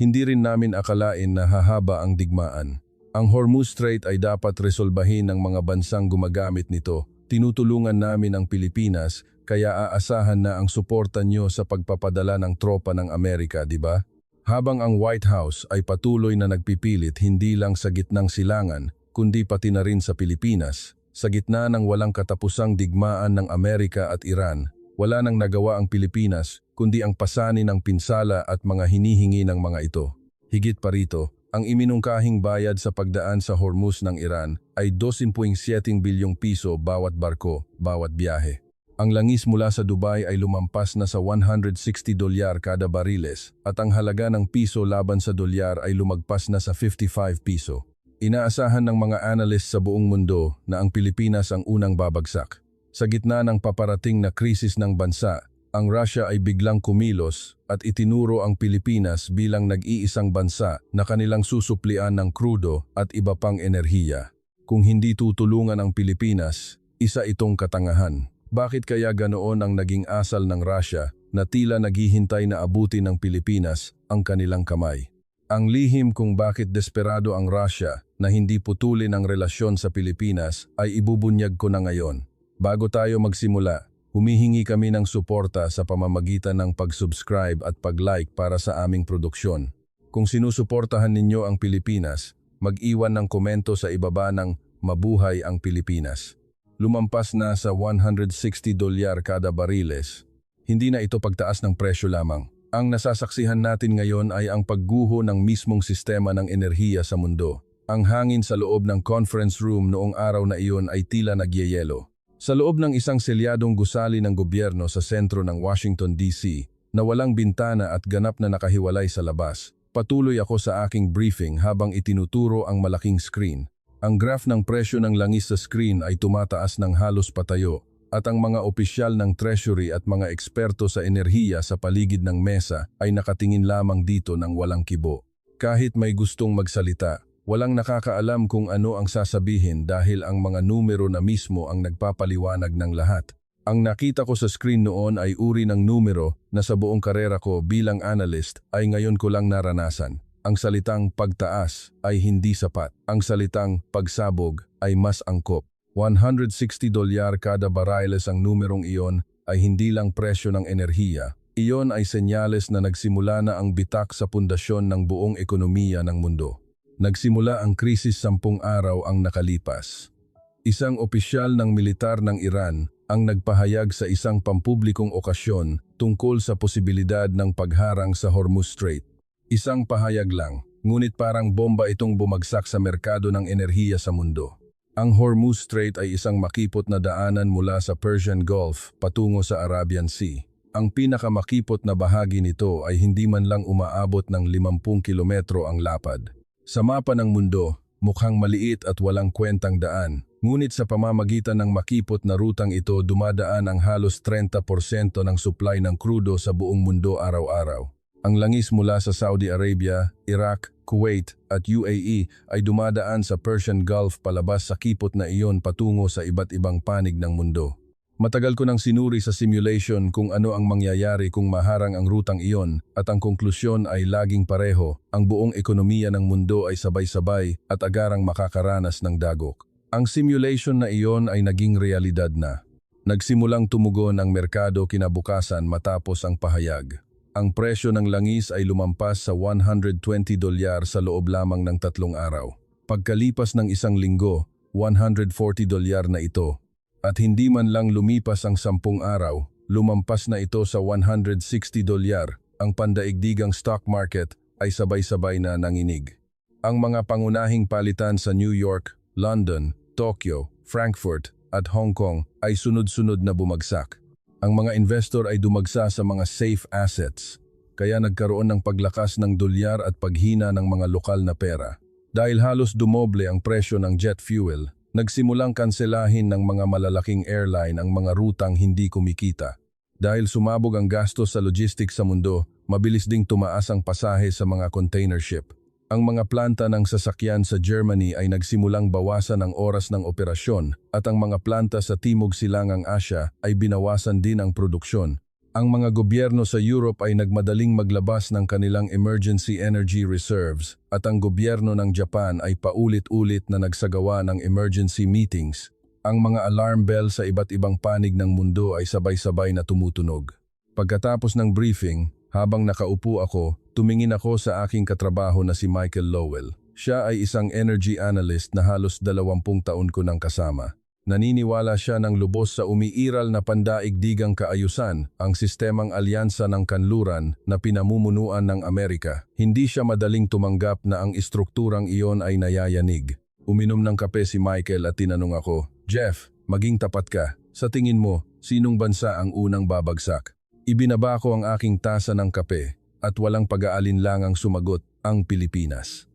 Hindi rin namin akalain na hahaba ang digmaan. Ang Hormuz Strait ay dapat resolbahin ng mga bansang gumagamit nito. Tinutulungan namin ang Pilipinas, kaya aasahan na ang suporta nyo sa pagpapadala ng tropa ng Amerika, di ba? Habang ang White House ay patuloy na nagpipilit hindi lang sa gitnang silangan, kundi pati na rin sa Pilipinas, sa gitna ng walang katapusang digmaan ng Amerika at Iran, wala nang nagawa ang Pilipinas kundi ang pasanin ng pinsala at mga hinihingi ng mga ito. Higit pa rito, ang iminungkahing bayad sa pagdaan sa Hormuz ng Iran ay 12.7 bilyong piso bawat barko, bawat biyahe. Ang langis mula sa Dubai ay lumampas na sa $160 kada bariles at ang halaga ng piso laban sa dolyar ay lumagpas na sa 55 piso. Inaasahan ng mga analyst sa buong mundo na ang Pilipinas ang unang babagsak. Sa gitna ng paparating na krisis ng bansa, ang Russia ay biglang kumilos at itinuro ang Pilipinas bilang nag-iisang bansa na kanilang susuplian ng krudo at iba pang enerhiya. Kung hindi tutulungan ang Pilipinas, isa itong katangahan. Bakit kaya ganoon ang naging asal ng Russia na tila naghihintay na abutin ng Pilipinas ang kanilang kamay? Ang lihim kung bakit desperado ang Russia na hindi putulin ang relasyon sa Pilipinas ay ibubunyag ko na ngayon. Bago tayo magsimula, humihingi kami ng suporta sa pamamagitan ng pag-subscribe at pag-like para sa aming produksyon. Kung sinusuportahan ninyo ang Pilipinas, mag-iwan ng komento sa ibaba ng Mabuhay ang Pilipinas. Lumampas na sa $160 kada bariles. Hindi na ito pagtaas ng presyo lamang. Ang nasasaksihan natin ngayon ay ang pagguho ng mismong sistema ng enerhiya sa mundo. Ang hangin sa loob ng conference room noong araw na iyon ay tila nagyeyelo. Sa loob ng isang selyadong gusali ng gobyerno sa sentro ng Washington, D.C., na walang bintana at ganap na nakahiwalay sa labas, patuloy ako sa aking briefing habang itinuturo ang malaking screen. Ang graph ng presyo ng langis sa screen ay tumataas ng halos patayo at ang mga opisyal ng Treasury at mga eksperto sa enerhiya sa paligid ng mesa ay nakatingin lamang dito ng walang kibo. Kahit may gustong magsalita, walang nakakaalam kung ano ang sasabihin dahil ang mga numero na mismo ang nagpapaliwanag ng lahat. Ang nakita ko sa screen noon ay uri ng numero na sa buong karera ko bilang analyst ay ngayon ko lang naranasan. Ang salitang pagtaas ay hindi sapat. Ang salitang pagsabog ay mas angkop. $160 kada bariles ang numerong iyon ay hindi lang presyo ng enerhiya. Iyon ay senyales na nagsimula na ang bitak sa pundasyon ng buong ekonomiya ng mundo. Nagsimula ang krisis 10 araw ang nakalipas. Isang opisyal ng militar ng Iran ang nagpahayag sa isang pampublikong okasyon tungkol sa posibilidad ng pagharang sa Hormuz Strait. Isang pahayag lang, ngunit parang bomba itong bumagsak sa merkado ng enerhiya sa mundo. Ang Hormuz Strait ay isang makipot na daanan mula sa Persian Gulf patungo sa Arabian Sea. Ang pinakamakipot na bahagi nito ay hindi man lang umaabot ng 50 kilometro ang lapad. Sa mapa ng mundo, mukhang maliit at walang kwentang daan, ngunit sa pamamagitan ng makipot na rutang ito dumadaan ang halos 30% ng supply ng krudo sa buong mundo araw-araw. Ang langis mula sa Saudi Arabia, Iraq, Kuwait at UAE ay dumadaan sa Persian Gulf palabas sa kipot na iyon patungo sa iba't ibang panig ng mundo. Matagal ko nang sinuri sa simulation kung ano ang mangyayari kung maharang ang rutang iyon at ang konklusyon ay laging pareho, ang buong ekonomiya ng mundo ay sabay-sabay at agarang makakaranas ng dagok. Ang simulation na iyon ay naging realidad na. Nagsimulang tumugon ang merkado kinabukasan matapos ang pahayag. Ang presyo ng langis ay lumampas sa $120 sa loob lamang ng 3 araw. Pagkalipas ng isang linggo, $140 na ito. At hindi man lang lumipas ang 10 araw, lumampas na ito sa $160. Ang pandaigdigang stock market ay sabay-sabay na nanginig. Ang mga pangunahing palitan sa New York, London, Tokyo, Frankfurt at Hong Kong ay sunod-sunod na bumagsak. Ang mga investor ay dumagsa sa mga safe assets, kaya nagkaroon ng paglakas ng dolyar at paghina ng mga lokal na pera. Dahil halos dumoble ang presyo ng jet fuel, nagsimulang kanselahin ng mga malalaking airline ang mga rutang hindi kumikita. Dahil sumabog ang gastos sa logistics sa mundo, mabilis ding tumaas ang pasahe sa mga container ship. Ang mga planta ng sasakyan sa Germany ay nagsimulang bawasan ang oras ng operasyon at ang mga planta sa Timog Silangang Asya ay binawasan din ang produksyon. Ang mga gobyerno sa Europe ay nagmadaling maglabas ng kanilang emergency energy reserves at ang gobyerno ng Japan ay paulit-ulit na nagsagawa ng emergency meetings. Ang mga alarm bell sa iba't ibang panig ng mundo ay sabay-sabay na tumutunog. Pagkatapos ng briefing, habang nakaupo ako, tumingin ako sa aking katrabaho na si Michael Lowell. Siya ay isang energy analyst na halos 20 taon ko nang kasama. Naniniwala siya ng lubos sa umiiral na pandaigdigang kaayusan, ang sistemang alyansa ng kanluran na pinamumunuan ng Amerika. Hindi siya madaling tumanggap na ang istrukturang iyon ay nayayanig. Uminom ng kape si Michael at tinanong ako, "Jeff, maging tapat ka. Sa tingin mo, sinong bansa ang unang babagsak?" Ibinaba ko ang aking tasa ng kape at walang pag-aalinlangang sumagot, ang Pilipinas.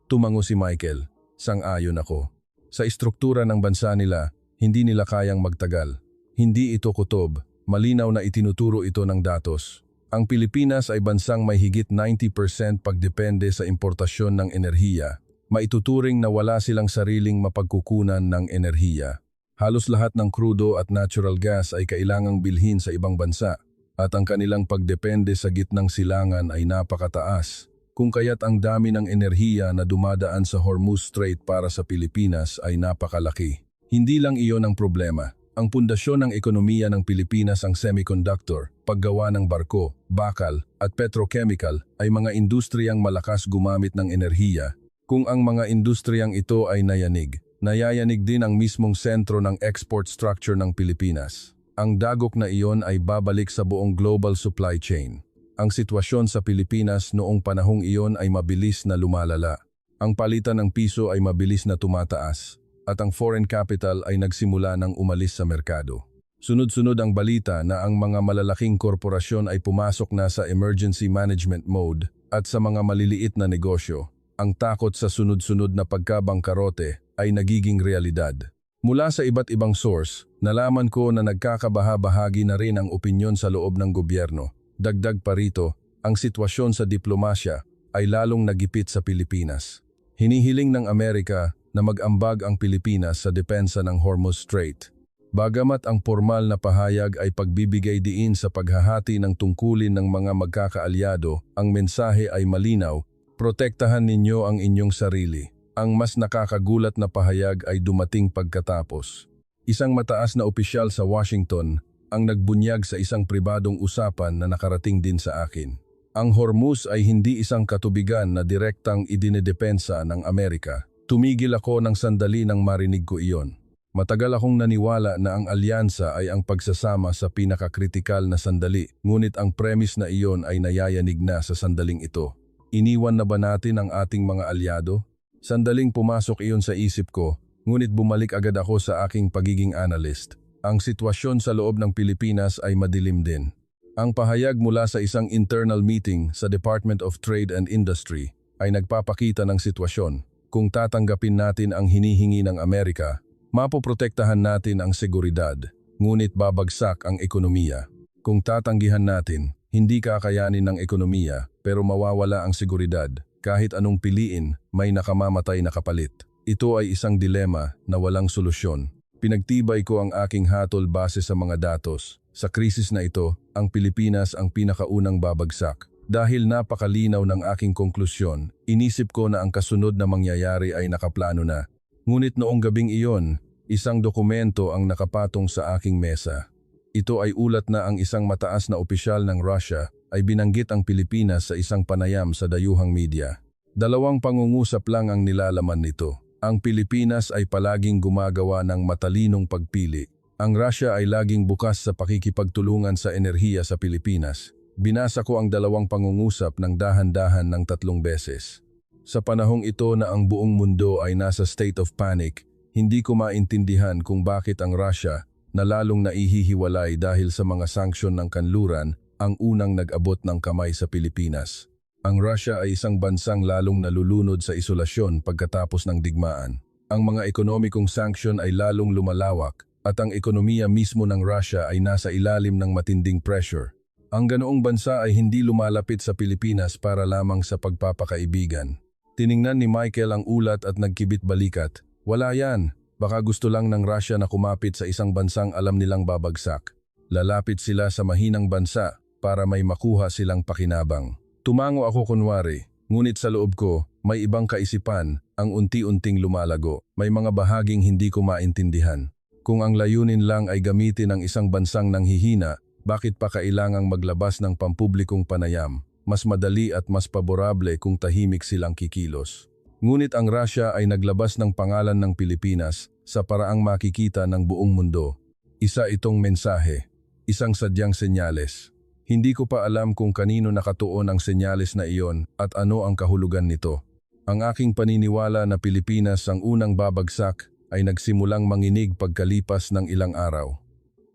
Tumango si Michael. Sang-ayon ako. Sa istruktura ng bansa nila, hindi nila kayang magtagal. Hindi ito kutob, malinaw na itinuturo ito ng datos. Ang Pilipinas ay bansang may higit 90% pagdepende sa importasyon ng enerhiya. Maituturing na wala silang sariling mapagkukunan ng enerhiya. Halos lahat ng krudo at natural gas ay kailangang bilhin sa ibang bansa at ang kanilang pagdepende sa gitnang silangan ay napakataas. Kung kaya't ang dami ng enerhiya na dumadaan sa Hormuz Strait para sa Pilipinas ay napakalaki. Hindi lang iyon ang problema. Ang pundasyon ng ekonomiya ng Pilipinas ang semiconductor, paggawa ng barko, bakal at petrochemical ay mga industriyang malakas gumamit ng enerhiya. Kung ang mga industriyang ito ay nayanig, nayayanig din ang mismong sentro ng export structure ng Pilipinas. Ang dagok na iyon ay babalik sa buong global supply chain. Ang sitwasyon sa Pilipinas noong panahong iyon ay mabilis na lumalala. Ang palitan ng piso ay mabilis na tumataas at ang foreign capital ay nagsimula ng umalis sa merkado. Sunod-sunod ang balita na ang mga malalaking korporasyon ay pumasok na sa emergency management mode at sa mga maliliit na negosyo, ang takot sa sunod-sunod na pagkabangkarote ay nagiging realidad. Mula sa iba't ibang source, nalaman ko na nagkakabaha-bahagi na rin ang opinyon sa loob ng gobyerno. Dagdag pa rito, ang sitwasyon sa diplomasya ay lalong nagipit sa Pilipinas. Hinihiling ng Amerika na mag-ambag ang Pilipinas sa depensa ng Hormuz Strait. Bagamat ang formal na pahayag ay pagbibigay diin sa paghahati ng tungkulin ng mga magkakaalyado, ang mensahe ay malinaw, protektahan ninyo ang inyong sarili. Ang mas nakakagulat na pahayag ay dumating pagkatapos. Isang mataas na opisyal sa Washington ang nagbunyag sa isang pribadong usapan na nakarating din sa akin. Ang Hormuz ay hindi isang katubigan na direktang idinidepensa ng Amerika. Tumigil ako ng sandali nang marinig ko iyon. Matagal akong naniwala na ang alyansa ay ang pagsasama sa pinakakritikal na sandali, ngunit ang premise na iyon ay nayayanig na sa sandaling ito. Iniwan na ba natin ang ating mga alyado? Sandaling pumasok iyon sa isip ko, ngunit bumalik agad ako sa aking pagiging analyst. Ang sitwasyon sa loob ng Pilipinas ay madilim din. Ang pahayag mula sa isang internal meeting sa Department of Trade and Industry ay nagpapakita ng sitwasyon. Kung tatanggapin natin ang hinihingi ng Amerika, mapoprotektahan natin ang seguridad, ngunit babagsak ang ekonomiya. Kung tatanggihan natin, hindi kakayanin ng ekonomiya pero mawawala ang seguridad. Kahit anong piliin, may nakamamatay na kapalit. Ito ay isang dilema na walang solusyon. Pinagtibay ko ang aking hatol base sa mga datos. Sa krisis na ito, ang Pilipinas ang pinakaunang babagsak. Dahil napakalinaw ng aking konklusyon, inisip ko na ang kasunod na mangyayari ay nakaplano na. Ngunit noong gabing iyon, isang dokumento ang nakapatong sa aking mesa. Ito ay ulat na ang isang mataas na opisyal ng Russia ay binanggit ang Pilipinas sa isang panayam sa dayuhang media. 2 pangungusap lang ang nilalaman nito. Ang Pilipinas ay palaging gumagawa ng matalinong pagpili. Ang Russia ay laging bukas sa pakikipagtulungan sa enerhiya sa Pilipinas. Binasa ko ang 2 pangungusap ng dahan-dahan ng 3 beses. Sa panahong ito na ang buong mundo ay nasa state of panic, hindi ko maintindihan kung bakit ang Russia, na lalong naihihiwalay dahil sa mga sanksyon ng kanluran, ang unang nag-abot ng kamay sa Pilipinas. Ang Russia ay isang bansang lalong nalulunod sa isolasyon pagkatapos ng digmaan. Ang mga ekonomikong sanksyon ay lalong lumalawak at ang ekonomiya mismo ng Russia ay nasa ilalim ng matinding pressure. Ang ganoong bansa ay hindi lumalapit sa Pilipinas para lamang sa pagpapakaibigan. Tiningnan ni Michael ang ulat at nagkibit balikat. Wala yan, baka gusto lang ng Russia na kumapit sa isang bansang alam nilang babagsak. Lalapit sila sa mahinang bansa para may makuha silang pakinabang. Tumango ako kunwari, ngunit sa loob ko, may ibang kaisipan ang unti-unting lumalago. May mga bahaging hindi ko maintindihan. Kung ang layunin lang ay gamitin ang isang bansang nanghihina, bakit pa kailangang maglabas ng pampublikong panayam? Mas madali at mas paborable kung tahimik silang kikilos. Ngunit ang Russia ay naglabas ng pangalan ng Pilipinas sa paraang makikita ng buong mundo. Isa itong mensahe, isang sadyang senyales. Hindi ko pa alam kung kanino nakatuon ang senyales na iyon at ano ang kahulugan nito. Ang aking paniniwala na Pilipinas ang unang babagsak ay nagsimulang manginig pagkalipas ng ilang araw.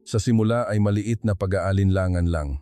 Sa simula ay maliit na pag-aalinlangan lang.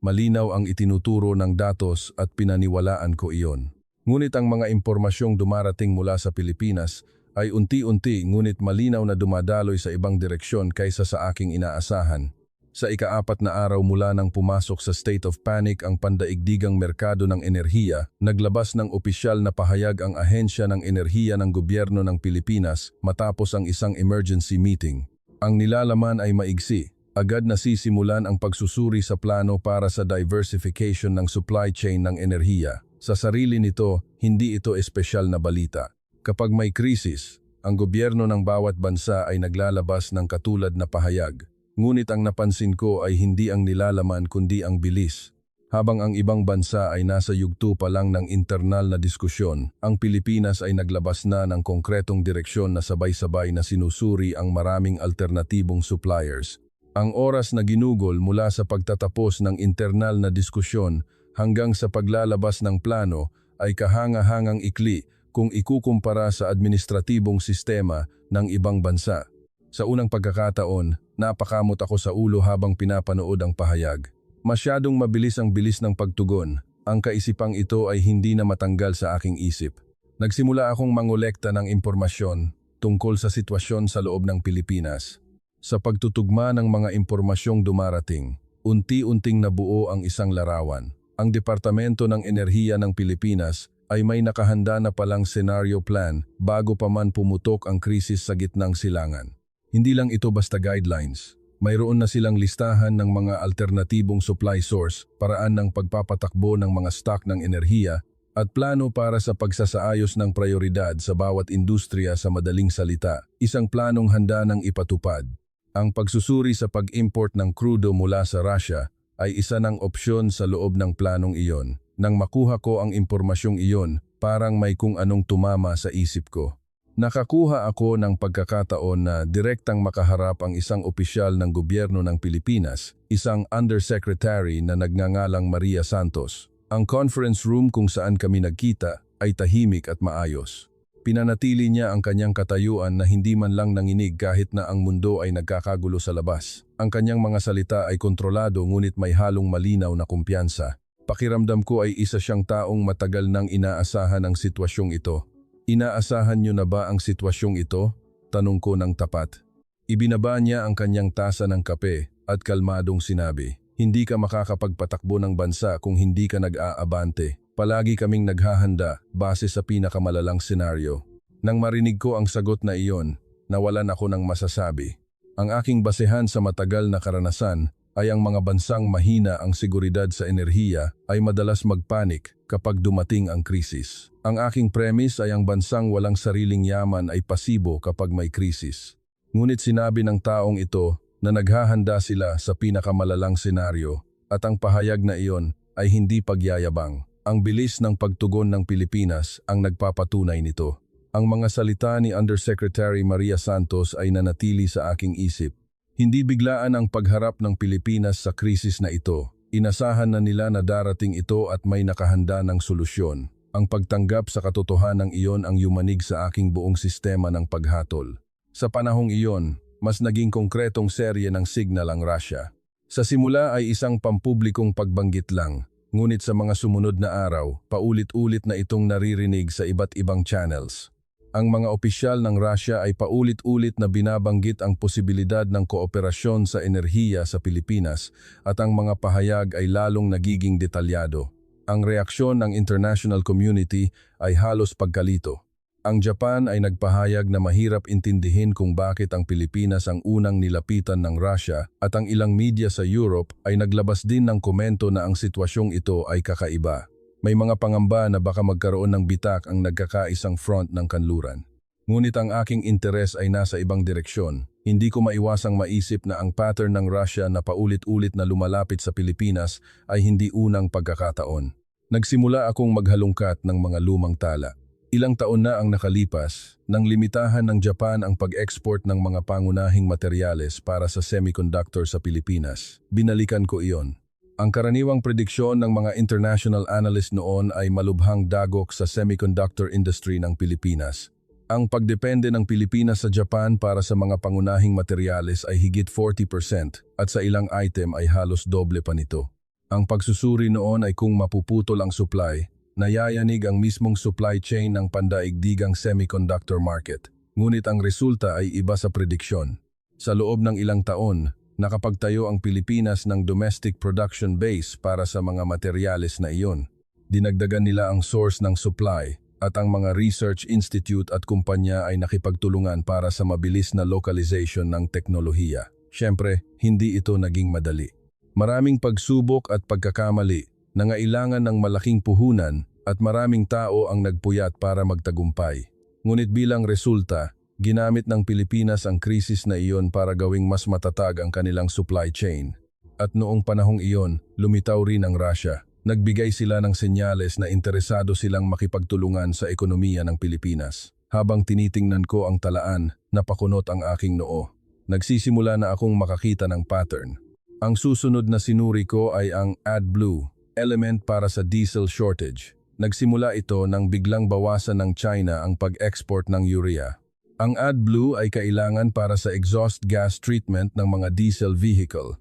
Malinaw ang itinuturo ng datos at pinaniwalaan ko iyon. Ngunit ang mga impormasyong dumarating mula sa Pilipinas ay unti-unti ngunit malinaw na dumadaloy sa ibang direksyon kaysa sa aking inaasahan. Sa ika-4 na araw mula nang pumasok sa state of panic ang pandaigdigang merkado ng enerhiya, naglabas ng opisyal na pahayag ang Ahensya ng Enerhiya ng Gobyerno ng Pilipinas matapos ang isang emergency meeting. Ang nilalaman ay maigsi. Agad nasisimulan ang pagsusuri sa plano para sa diversification ng supply chain ng enerhiya. Sa sarili nito, hindi ito espesyal na balita. Kapag may krisis, ang gobyerno ng bawat bansa ay naglalabas ng katulad na pahayag. Ngunit ang napansin ko ay hindi ang nilalaman kundi ang bilis. Habang ang ibang bansa ay nasa yugto pa lang ng internal na diskusyon, ang Pilipinas ay naglabas na ng konkretong direksyon na sabay-sabay na sinusuri ang maraming alternatibong suppliers. Ang oras na ginugol mula sa pagtatapos ng internal na diskusyon hanggang sa paglalabas ng plano ay kahanga-hangang ikli kung ikukumpara sa administratibong sistema ng ibang bansa. Sa unang pagkakataon, napakamot ako sa ulo habang pinapanood ang pahayag. Masyadong mabilis ang bilis ng pagtugon. Ang kaisipang ito ay hindi na matanggal sa aking isip. Nagsimula akong mangolekta ng impormasyon tungkol sa sitwasyon sa loob ng Pilipinas. Sa pagtutugma ng mga impormasyong dumarating, unti-unting nabuo ang isang larawan. Ang Departamento ng Enerhiya ng Pilipinas ay may nakahanda na palang scenario plan bago pa man pumutok ang krisis sa gitnang silangan. Hindi lang ito basta guidelines. Mayroon na silang listahan ng mga alternatibong supply source, paraan ng pagpapatakbo ng mga stock ng enerhiya, at plano para sa pagsasaayos ng prioridad sa bawat industriya. Sa madaling salita, isang planong handa ng ipatupad. Ang pagsusuri sa pag-import ng krudo mula sa Russia ay isa ng opsyon sa loob ng planong iyon. Nang makuha ko ang impormasyong iyon, parang may kung anong tumama sa isip ko. Nakakuha ako ng pagkakataon na direktang makaharap ang isang opisyal ng gobyerno ng Pilipinas, isang undersecretary na nagngangalang Maria Santos. Ang conference room kung saan kami nagkita ay tahimik at maayos. Pinanatili niya ang kanyang katayuan na hindi man lang nanginig kahit na ang mundo ay nagkakagulo sa labas. Ang kanyang mga salita ay kontrolado ngunit may halong malinaw na kumpiyansa. Pakiramdam ko ay isa siyang taong matagal nang inaasahan ang sitwasyong ito. Inaasahan niyo na ba ang sitwasyong ito? Tanong ko ng tapat. Ibinaba niya ang kanyang tasa ng kape at kalmadong sinabi, "Hindi ka makakapagpatakbo ng bansa kung hindi ka nag-aabante. Palagi kaming naghahanda base sa pinakamalalang senaryo." Nang marinig ko ang sagot na iyon, nawalan ako ng masasabi. Ang aking basehan sa matagal na karanasan ay ang mga bansang mahina ang seguridad sa enerhiya ay madalas magpanik kapag dumating ang krisis. Ang aking premise ay ang bansang walang sariling yaman ay pasibo kapag may krisis. Ngunit sinabi ng taong ito na naghahanda sila sa pinakamalalang senaryo at ang pahayag na iyon ay hindi pagyayabang. Ang bilis ng pagtugon ng Pilipinas ang nagpapatunay nito. Ang mga salita ni Undersecretary Maria Santos ay nanatili sa aking isip. Hindi biglaan ang pagharap ng Pilipinas sa krisis na ito. Inasahan na nila na darating ito at may nakahanda ng solusyon. Ang pagtanggap sa katotohanan iyon ang yumanig sa aking buong sistema ng paghatol. Sa panahong iyon, mas naging konkretong serye ng signal ang Russia. Sa simula ay isang pampublikong pagbanggit lang. Ngunit sa mga sumunod na araw, paulit-ulit na itong naririnig sa iba't ibang channels. Ang mga opisyal ng Russia ay paulit-ulit na binabanggit ang posibilidad ng kooperasyon sa enerhiya sa Pilipinas at ang mga pahayag ay lalong nagiging detalyado. Ang reaksyon ng international community ay halos pagkalito. Ang Japan ay nagpahayag na mahirap intindihin kung bakit ang Pilipinas ang unang nilapitan ng Russia at ang ilang media sa Europe ay naglabas din ng komento na ang sitwasyong ito ay kakaiba. May mga pangamba na baka magkaroon ng bitak ang nagkakaisang front ng kanluran. Ngunit ang aking interes ay nasa ibang direksyon. Hindi ko maiwasang maisip na ang pattern ng Russia na paulit-ulit na lumalapit sa Pilipinas ay hindi unang pagkakataon. Nagsimula akong maghalungkat ng mga lumang tala. Ilang taon na ang nakalipas nang limitahan ng Japan ang pag-export ng mga pangunahing materyales para sa semiconductor sa Pilipinas. Binalikan ko iyon. Ang karaniwang prediksyon ng mga international analyst noon ay malubhang dagok sa semiconductor industry ng Pilipinas. Ang pagdepende ng Pilipinas sa Japan para sa mga pangunahing materyales ay higit 40% at sa ilang item ay halos doble pa nito. Ang pagsusuri noon ay kung mapuputol ang supply, nayayanig ang mismong supply chain ng pandaigdigang semiconductor market. Ngunit ang resulta ay iba sa prediksyon. Sa loob ng ilang taon, nakapagtayo ang Pilipinas ng domestic production base para sa mga materyales na iyon. Dinagdagan nila ang source ng supply at ang mga research institute at kumpanya ay nakipagtulungan para sa mabilis na localization ng teknolohiya. Siyempre, hindi ito naging madali. Maraming pagsubok at pagkakamali, nangailangan ng malaking puhunan at maraming tao ang nagpuyat para magtagumpay. Ngunit bilang resulta, ginamit ng Pilipinas ang krisis na iyon para gawing mas matatag ang kanilang supply chain. At noong panahong iyon, lumitaw rin ang Russia. Nagbigay sila ng senyales na interesado silang makipagtulungan sa ekonomiya ng Pilipinas. Habang tinitingnan ko ang talaan, napakunot ang aking noo. Nagsisimula na akong makakita ng pattern. Ang susunod na sinuri ko ay ang AdBlue, element para sa diesel shortage. Nagsimula ito nang biglang bawasan ng China ang pag-export ng urea. Ang AdBlue ay kailangan para sa exhaust gas treatment ng mga diesel vehicle.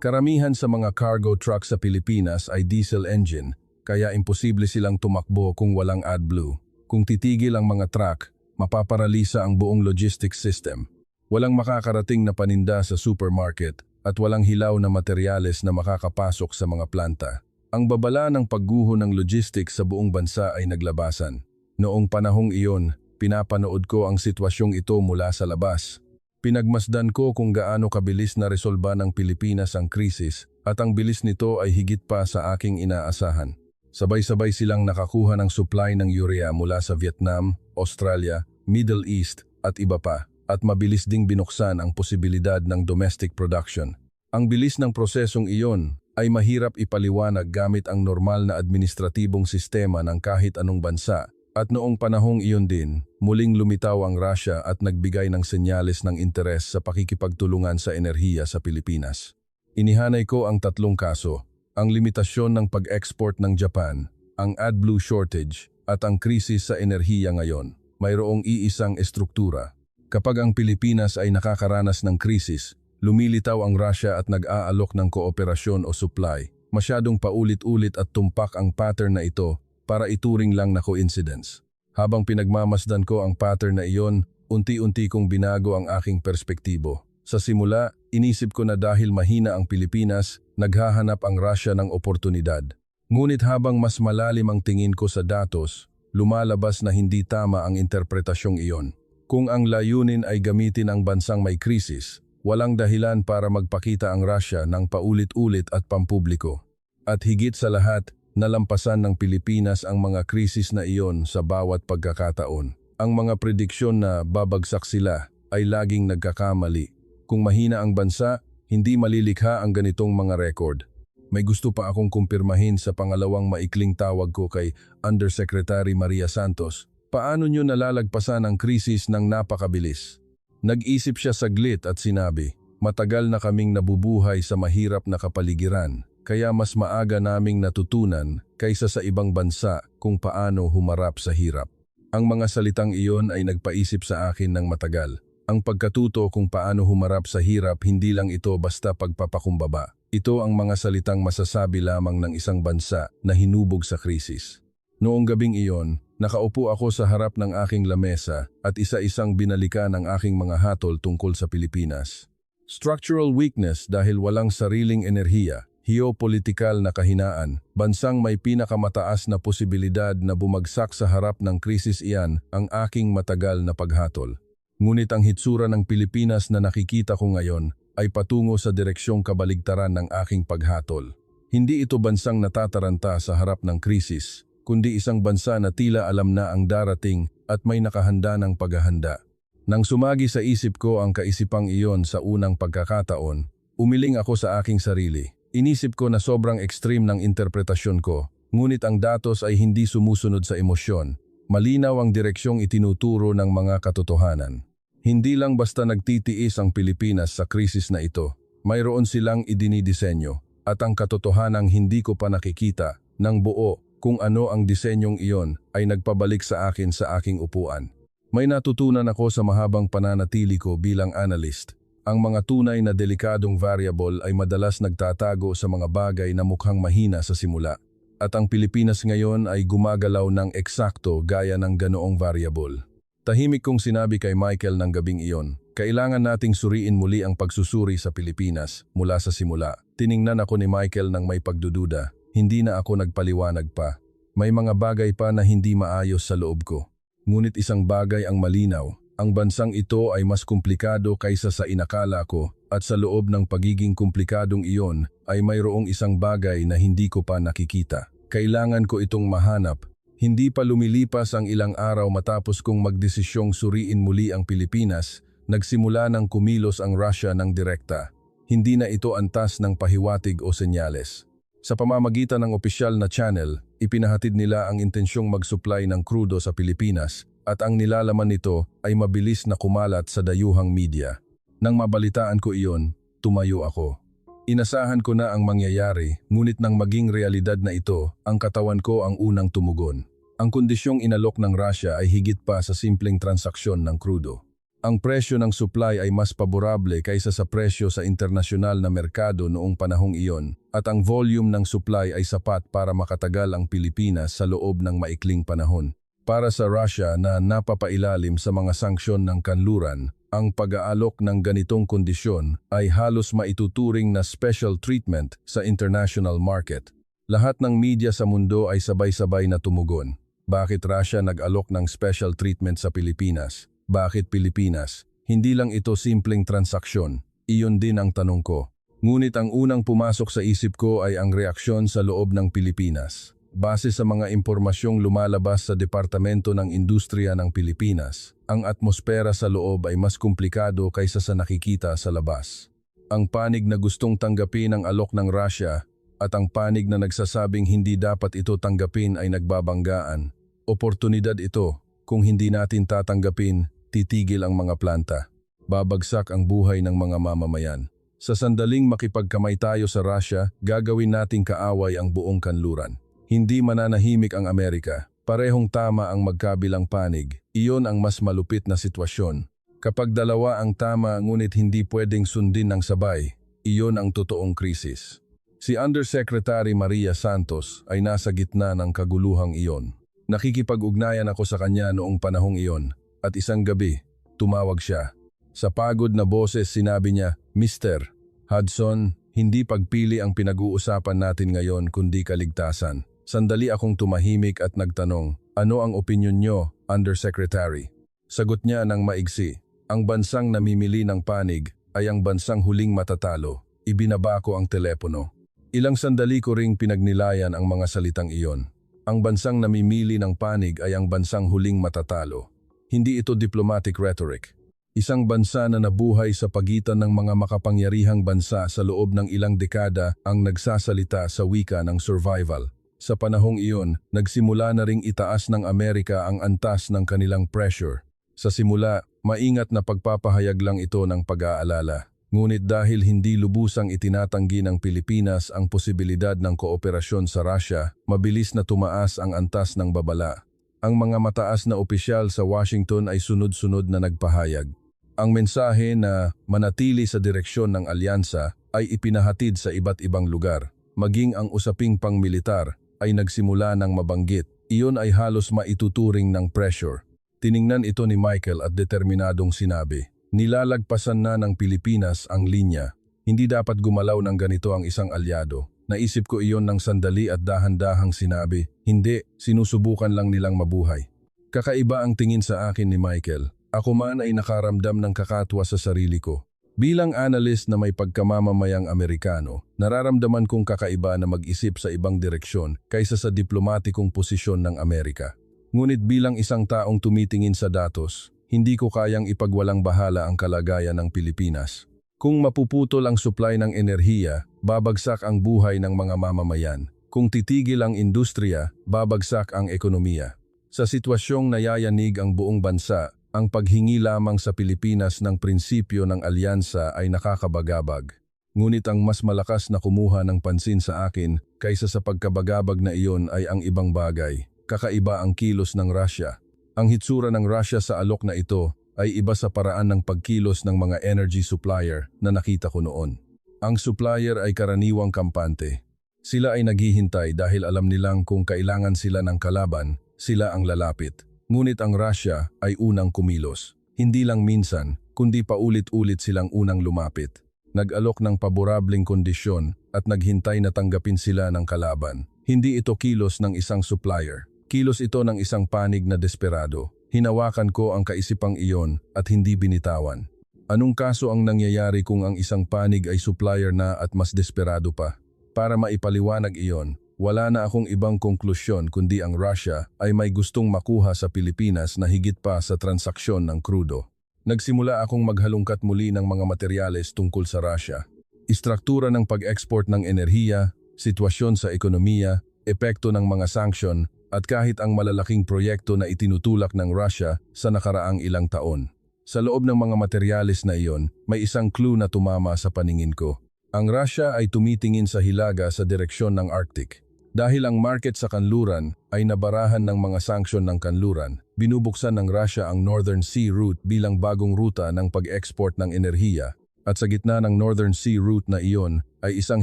Karamihan sa mga cargo truck sa Pilipinas ay diesel engine, kaya imposible silang tumakbo kung walang AdBlue. Kung titigil ang mga truck, mapaparalisa ang buong logistics system. Walang makakarating na paninda sa supermarket at walang hilaw na materyales na makakapasok sa mga planta. Ang babala ng pagguho ng logistics sa buong bansa ay naglabasan. Noong panahong iyon, pinapanood ko ang sitwasyong ito mula sa labas. Pinagmasdan ko kung gaano kabilis na resolba ng Pilipinas ang krisis at ang bilis nito ay higit pa sa aking inaasahan. Sabay-sabay silang nakakuha ng supply ng urea mula sa Vietnam, Australia, Middle East at iba pa at mabilis ding binuksan ang posibilidad ng domestic production. Ang bilis ng prosesong iyon ay mahirap ipaliwanag gamit ang normal na administratibong sistema ng kahit anong bansa. At noong panahong iyon din, muling lumitaw ang Russia at nagbigay ng senyales ng interes sa pakikipagtulungan sa enerhiya sa Pilipinas. Inihanay ko ang tatlong kaso, ang limitasyon ng pag-export ng Japan, ang AdBlue shortage at ang krisis sa enerhiya ngayon. Mayroong iisang estruktura. Kapag ang Pilipinas ay nakakaranas ng krisis, lumilitaw ang Russia at nag-aalok ng kooperasyon o supply. Masyadong paulit-ulit at tumpak ang pattern na ito para ituring lang na coincidence. Habang pinagmamasdan ko ang pattern na iyon, unti-unti kong binago ang aking perspektibo. Sa simula, inisip ko na dahil mahina ang Pilipinas, naghahanap ang Russia ng oportunidad. Ngunit habang mas malalim ang tingin ko sa datos, lumalabas na hindi tama ang interpretasyong iyon. Kung ang layunin ay gamitin ang bansang may krisis, walang dahilan para magpakita ang Russia ng paulit-ulit at pampubliko. At higit sa lahat, nalampasan ng Pilipinas ang mga krisis na iyon sa bawat pagkakataon. Ang mga prediksyon na babagsak sila ay laging nagkakamali. Kung mahina ang bansa, hindi malilikha ang ganitong mga record. May gusto pa akong kumpirmahin sa pangalawang maikling tawag ko kay Undersecretary Maria Santos. Paano nyo nalalagpasan ang krisis ng napakabilis? Nag-isip siya saglit at sinabi, matagal na kaming nabubuhay sa mahirap na kapaligiran, kaya mas maaga naming natutunan kaysa sa ibang bansa kung paano humarap sa hirap. Ang mga salitang iyon ay nagpaisip sa akin ng matagal. Ang pagkatuto kung paano humarap sa hirap, hindi lang ito basta pagpapakumbaba. Ito ang mga salitang masasabi lamang ng isang bansa na hinubog sa krisis. Noong gabing iyon, nakaupo ako sa harap ng aking lamesa at isa-isang binalikan ang aking mga hatol tungkol sa Pilipinas. Structural weakness dahil walang sariling enerhiya, Geopolitikal na kahinaan, bansang may pinakamataas na posibilidad na bumagsak sa harap ng krisis iyan ang aking matagal na paghatol. Ngunit ang hitsura ng Pilipinas na nakikita ko ngayon ay patungo sa direksyong kabaligtaran ng aking paghatol. Hindi ito bansang natataranta sa harap ng krisis, kundi isang bansa na tila alam na ang darating at may nakahanda ng paghahanda. Nang sumagi sa isip ko ang kaisipang iyon sa unang pagkakataon, umiling ako sa aking sarili. Inisip ko na sobrang extreme ng interpretasyon ko, ngunit ang datos ay hindi sumusunod sa emosyon. Malinaw ang direksyong itinuturo ng mga katotohanan. Hindi lang basta nagtitiis ang Pilipinas sa krisis na ito, mayroon silang idinidisenyo, at ang katotohanang hindi ko pa nakikita ng buo kung ano ang disenyong iyon ay nagpabalik sa akin sa aking upuan. May natutunan ako sa mahabang pananatili ko bilang analyst. Ang mga tunay na delikadong variable ay madalas nagtatago sa mga bagay na mukhang mahina sa simula. At ang Pilipinas ngayon ay gumagalaw ng eksakto gaya ng ganoong variable. Tahimik kong sinabi kay Michael ng gabing iyon, kailangan nating suriin muli ang pagsusuri sa Pilipinas mula sa simula. Tiningnan ako ni Michael ng may pagdududa, hindi na ako nagpaliwanag pa. May mga bagay pa na hindi maayos sa loob ko. Ngunit isang bagay ang malinaw. Ang bansang ito ay mas komplikado kaysa sa inakala ko at sa loob ng pagiging komplikadong iyon ay mayroong isang bagay na hindi ko pa nakikita. Kailangan ko itong mahanap. Hindi pa lumilipas ang ilang araw matapos kong magdesisyong suriin muli ang Pilipinas, nagsimula ng kumilos ang Russia ng direkta. Hindi na ito antas ng pahiwatig o senyales. Sa pamamagitan ng opisyal na channel, ipinahatid nila ang intensyong mag-supply ng krudo sa Pilipinas at ang nilalaman nito ay mabilis na kumalat sa dayuhang media. Nang mabalitaan ko iyon, tumayo ako. Inasahan ko na ang mangyayari, ngunit nang maging realidad na ito, ang katawan ko ang unang tumugon. Ang kondisyong inalok ng Russia ay higit pa sa simpleng transaksyon ng krudo. Ang presyo ng supply ay mas paborable kaysa sa presyo sa internasyonal na merkado noong panahong iyon, at ang volume ng supply ay sapat para makatagal ang Pilipinas sa loob ng maikling panahon. Para sa Russia na napapailalim sa mga sanksyon ng kanluran, ang pag-aalok ng ganitong kondisyon ay halos maituturing na special treatment sa international market. Lahat ng media sa mundo ay sabay-sabay na tumugon. Bakit Russia nag-alok ng special treatment sa Pilipinas? Bakit Pilipinas? Hindi lang ito simpleng transaksyon. Iyon din ang tanong ko. Ngunit ang unang pumasok sa isip ko ay ang reaksyon sa loob ng Pilipinas. Base sa mga impormasyong lumalabas sa Departamento ng Industriya ng Pilipinas, ang atmosfera sa loob ay mas komplikado kaysa sa nakikita sa labas. Ang panig na gustong tanggapin ang alok ng Russia at ang panig na nagsasabing hindi dapat ito tanggapin ay nagbabanggaan. Oportunidad ito. Kung hindi natin tatanggapin, titigil ang mga planta. Babagsak ang buhay ng mga mamamayan. Sa sandaling makipagkamay tayo sa Russia, gagawin nating kaaway ang buong kanluran. Hindi mananahimik ang Amerika. Parehong tama ang magkabilang panig. Iyon ang mas malupit na sitwasyon. Kapag dalawa ang tama ngunit hindi pwedeng sundin ng sabay, iyon ang totoong krisis. Si Undersecretary Maria Santos ay nasa gitna ng kaguluhang iyon. Nakikipag-ugnayan ako sa kanya noong panahong iyon at isang gabi, tumawag siya. Sa pagod na boses sinabi niya, Mr. Hudson, hindi pagpili ang pinag-uusapan natin ngayon kundi kaligtasan. Sandali akong tumahimik at nagtanong, ano ang opinyon nyo, Undersecretary? Sagot niya ng maigsi, ang bansang namimili ng panig ay ang bansang huling matatalo. Ibinaba ko ang telepono. Ilang sandali ko ring pinagnilayan ang mga salitang iyon. Ang bansang namimili ng panig ay ang bansang huling matatalo. Hindi ito diplomatic rhetoric. Isang bansa na nabuhay sa pagitan ng mga makapangyarihang bansa sa loob ng ilang dekada ang nagsasalita sa wika ng survival. Sa panahong iyon, nagsimula na ring itaas ng Amerika ang antas ng kanilang pressure. Sa simula, maingat na pagpapahayag lang ito ng pag-aalala. Ngunit dahil hindi lubusang itinatanggi ng Pilipinas ang posibilidad ng kooperasyon sa Russia, mabilis na tumaas ang antas ng babala. Ang mga mataas na opisyal sa Washington ay sunod-sunod na nagpahayag. Ang mensahe na manatili sa direksyon ng alyansa ay ipinahatid sa iba't ibang lugar. Maging ang usaping pang-militar ay nagsimula ng mabanggit. Iyon ay halos maituturing ng pressure. Tiningnan ito ni Michael at determinadong sinabi, nilalagpasan na ng Pilipinas ang linya. Hindi dapat gumalaw ng ganito ang isang alyado. Naisip ko iyon ng sandali at dahan-dahang sinabi, hindi, sinusubukan lang nilang mabuhay. Kakaiba ang tingin sa akin ni Michael. Ako man ay nakaramdam ng kakatwa sa sarili ko. Bilang analyst na may pagkamamamayang Amerikano, nararamdaman kong kakaiba na mag-isip sa ibang direksyon kaysa sa diplomatikong posisyon ng Amerika. Ngunit bilang isang taong tumitingin sa datos, hindi ko kayang ipagwalang bahala ang kalagayan ng Pilipinas. Kung mapuputol ang supply ng enerhiya, babagsak ang buhay ng mga mamamayan. Kung titigil ang industriya, babagsak ang ekonomiya. Sa sitwasyong nayayanig ang buong bansa, ang paghingi lamang sa Pilipinas ng prinsipyo ng alyansa ay nakakabagabag. Ngunit ang mas malakas na kumuha ng pansin sa akin kaysa sa pagkabagabag na iyon ay ang ibang bagay. Kakaiba ang kilos ng Russia. Ang hitsura ng Russia sa alok na ito ay iba sa paraan ng pagkilos ng mga energy supplier na nakita ko noon. Ang supplier ay karaniwang kampante. Sila ay naghihintay dahil alam nilang kung kailangan sila ng kalaban, sila ang lalapit. Ngunit ang Russia ay unang kumilos. Hindi lang minsan, kundi paulit-ulit silang unang lumapit. Nag-alok ng paborableng kondisyon at naghintay na tanggapin sila ng kalaban. Hindi ito kilos ng isang supplier. Kilos ito ng isang panig na desperado. Hinawakan ko ang kaisipang iyon at hindi binitawan. Anong kaso ang nangyayari kung ang isang panig ay supplier na at mas desperado pa? Para maipaliwanag iyon, wala na akong ibang konklusyon kundi ang Russia ay may gustong makuha sa Pilipinas na higit pa sa transaksyon ng krudo. Nagsimula akong maghalungkat muli ng mga materyales tungkol sa Russia. Istruktura ng pag-export ng enerhiya, sitwasyon sa ekonomiya, epekto ng mga sanksyon, at kahit ang malalaking proyekto na itinutulak ng Russia sa nakaraang ilang taon. Sa loob ng mga materyales na iyon, may isang clue na tumama sa paningin ko. Ang Russia ay tumitingin sa hilaga sa direksyon ng Arctic. Dahil ang market sa kanluran ay nabarahan ng mga sanksyon ng kanluran, binubuksan ng Russia ang Northern Sea Route bilang bagong ruta ng pag-export ng enerhiya. At sa gitna ng Northern Sea Route na iyon ay isang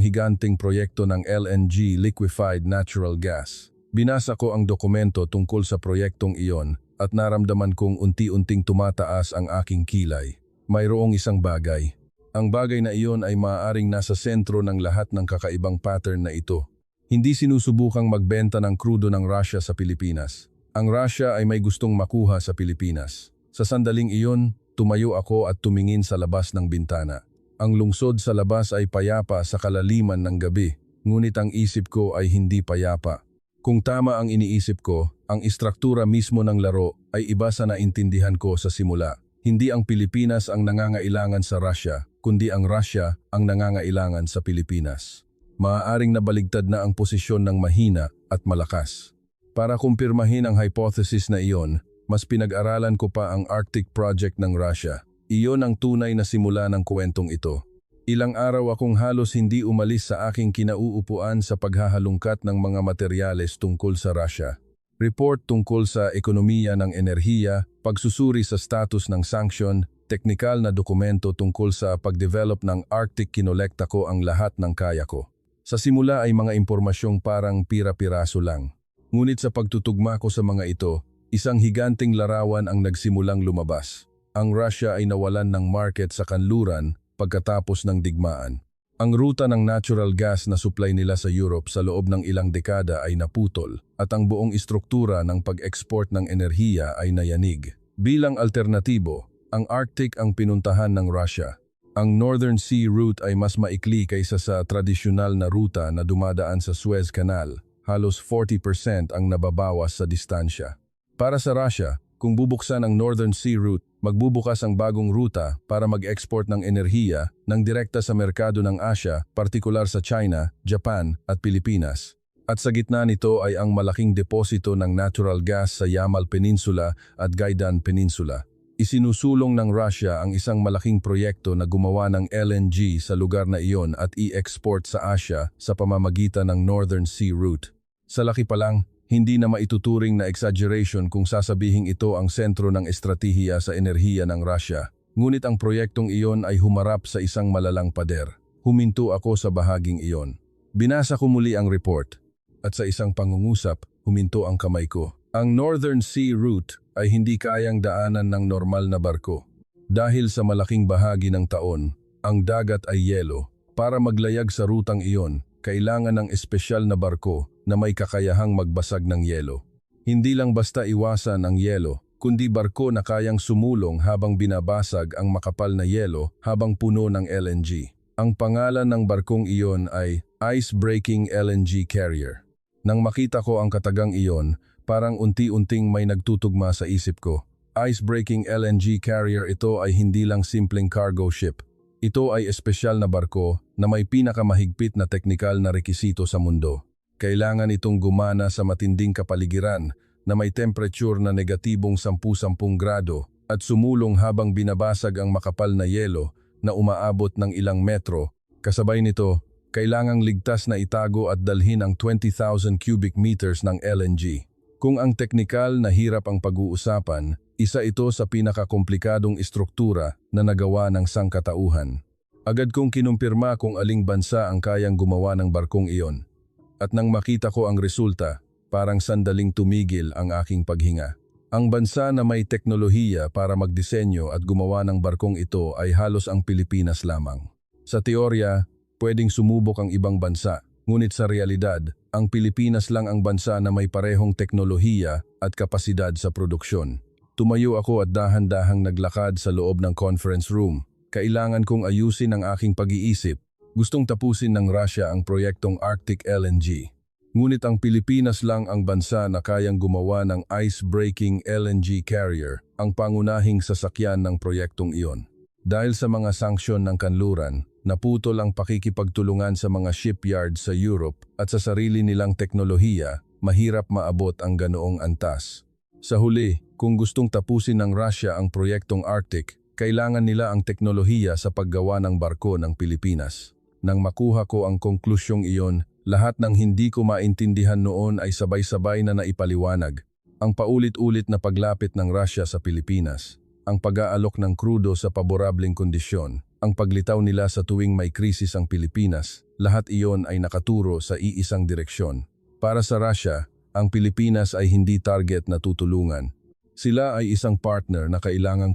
higanting proyekto ng LNG, Liquefied Natural Gas. Binasa ko ang dokumento tungkol sa proyektong iyon at naramdaman kong unti-unting tumataas ang aking kilay. Mayroong isang bagay. Ang bagay na iyon ay maaaring nasa sentro ng lahat ng kakaibang pattern na ito. Hindi sinusubukang magbenta ng krudo ng Russia sa Pilipinas. Ang Russia ay may gustong makuha sa Pilipinas. Sa sandaling iyon, tumayo ako at tumingin sa labas ng bintana. Ang lungsod sa labas ay payapa sa kalaliman ng gabi, ngunit ang isip ko ay hindi payapa. Kung tama ang iniisip ko, ang istruktura mismo ng laro ay iba sa naintindihan ko sa simula. Hindi ang Pilipinas ang nangangailangan sa Russia, kundi ang Russia ang nangangailangan sa Pilipinas. Maaaring nabaligtad na ang posisyon ng mahina at malakas. Para kumpirmahin ang hypothesis na iyon, mas pinag-aralan ko pa ang Arctic Project ng Russia. Iyon ang tunay na simula ng kwentong ito. Ilang araw akong halos hindi umalis sa aking kinauupuan sa paghahalungkat ng mga materyales tungkol sa Russia. Report tungkol sa ekonomiya ng enerhiya, pagsusuri sa status ng sanksyon, teknikal na dokumento tungkol sa pagdevelop ng Arctic. Kinolekta ko ang lahat ng kaya ko. Sa simula ay mga impormasyong parang pira-piraso lang. Ngunit sa pagtutugma ko sa mga ito, isang higanting larawan ang nagsimulang lumabas. Ang Russia ay nawalan ng market sa kanluran pagkatapos ng digmaan. Ang ruta ng natural gas na supply nila sa Europe sa loob ng ilang dekada ay naputol at ang buong istruktura ng pag-export ng enerhiya ay nayanig. Bilang alternatibo, ang Arctic ang pinuntahan ng Russia. Ang Northern Sea Route ay mas maikli kaysa sa tradisyonal na ruta na dumadaan sa Suez Canal. Halos 40% ang nababawas sa distansya. Para sa Russia, kung bubuksan ang Northern Sea Route, magbubukas ang bagong ruta para mag-export ng enerhiya ng direkta sa merkado ng Asia, partikular sa China, Japan at Pilipinas. At sa gitna nito ay ang malaking deposito ng natural gas sa Yamal Peninsula at Gaidan Peninsula. Isinusulong ng Russia ang isang malaking proyekto na gumawa ng LNG sa lugar na iyon at i-export sa Asia sa pamamagitan ng Northern Sea Route. Sa laki pa lang, hindi na maituturing na exaggeration kung sasabihing ito ang sentro ng estratehiya sa enerhiya ng Russia. Ngunit ang proyektong iyon ay humarap sa isang malalang pader. Huminto ako sa bahaging iyon. Binasa ko muli ang report. At sa isang pangungusap, huminto ang kamay ko. Ang Northern Sea Route ay hindi kayang daanan ng normal na barko. Dahil sa malaking bahagi ng taon, Ang dagat ay yelo. Para maglayag sa rutang iyon, kailangan ng espesyal na barko na may kakayahang magbasag ng yelo. Hindi lang basta iwasan ang yelo, kundi barko na kayang sumulong habang binabasag ang makapal na yelo habang puno ng LNG. Ang pangalan ng barkong iyon ay Ice-Breaking LNG Carrier. Nang makita ko ang katagang iyon, parang unti-unting may nagtutugma sa isip ko. Ice-Breaking LNG Carrier, ito ay hindi lang simpleng cargo ship. Ito ay espesyal na barko na may pinakamahigpit na teknikal na rekisito sa mundo. Kailangan itong gumana sa matinding kapaligiran na may temperature na negatibong 10-10 grado at sumulong habang binabasag ang makapal na yelo na umaabot ng ilang metro. Kasabay nito, kailangang ligtas na itago at dalhin ang 20,000 cubic meters ng LNG. Kung ang teknikal na hirap ang pag-uusapan, isa ito sa pinakakomplikadong istruktura na nagawa ng sangkatauhan. Agad kong kinumpirma kung aling bansa ang kayang gumawa ng barkong iyon. At nang makita ko ang resulta, parang sandaling tumigil ang aking paghinga. Ang bansa na may teknolohiya para magdisenyo at gumawa ng barkong ito ay halos ang Pilipinas lamang. Sa teorya, pwedeng sumubok ang ibang bansa, ngunit sa realidad, ang Pilipinas lang ang bansa na may parehong teknolohiya at kapasidad sa produksyon. Tumayo ako at dahan-dahang naglakad sa loob ng conference room. Kailangan kong ayusin ang aking pag-iisip. Gustong tapusin ng Russia ang proyektong Arctic LNG. Ngunit ang Pilipinas lang ang bansa na kayang gumawa ng Ice-Breaking LNG Carrier, ang pangunahing sasakyan ng proyektong iyon. Dahil sa mga sanksyon ng kanluran, naputol ang pakikipagtulungan sa mga shipyard sa Europe at sa sarili nilang teknolohiya, mahirap maabot ang ganoong antas. Sa huli, kung gustong tapusin ng Russia ang proyektong Arctic, kailangan nila ang teknolohiya sa paggawa ng barko ng Pilipinas. Nang makuha ko ang konklusyong iyon, lahat ng hindi ko maintindihan noon ay sabay-sabay na naipaliwanag. Ang paulit-ulit na paglapit ng Russia sa Pilipinas, ang pag-aalok ng krudo sa paborableng kondisyon, ang paglitaw nila sa tuwing may krisis ang Pilipinas, lahat iyon ay nakaturo sa iisang direksyon. Para sa Russia, ang Pilipinas ay hindi target na tutulungan. Sila ay isang partner na kailangan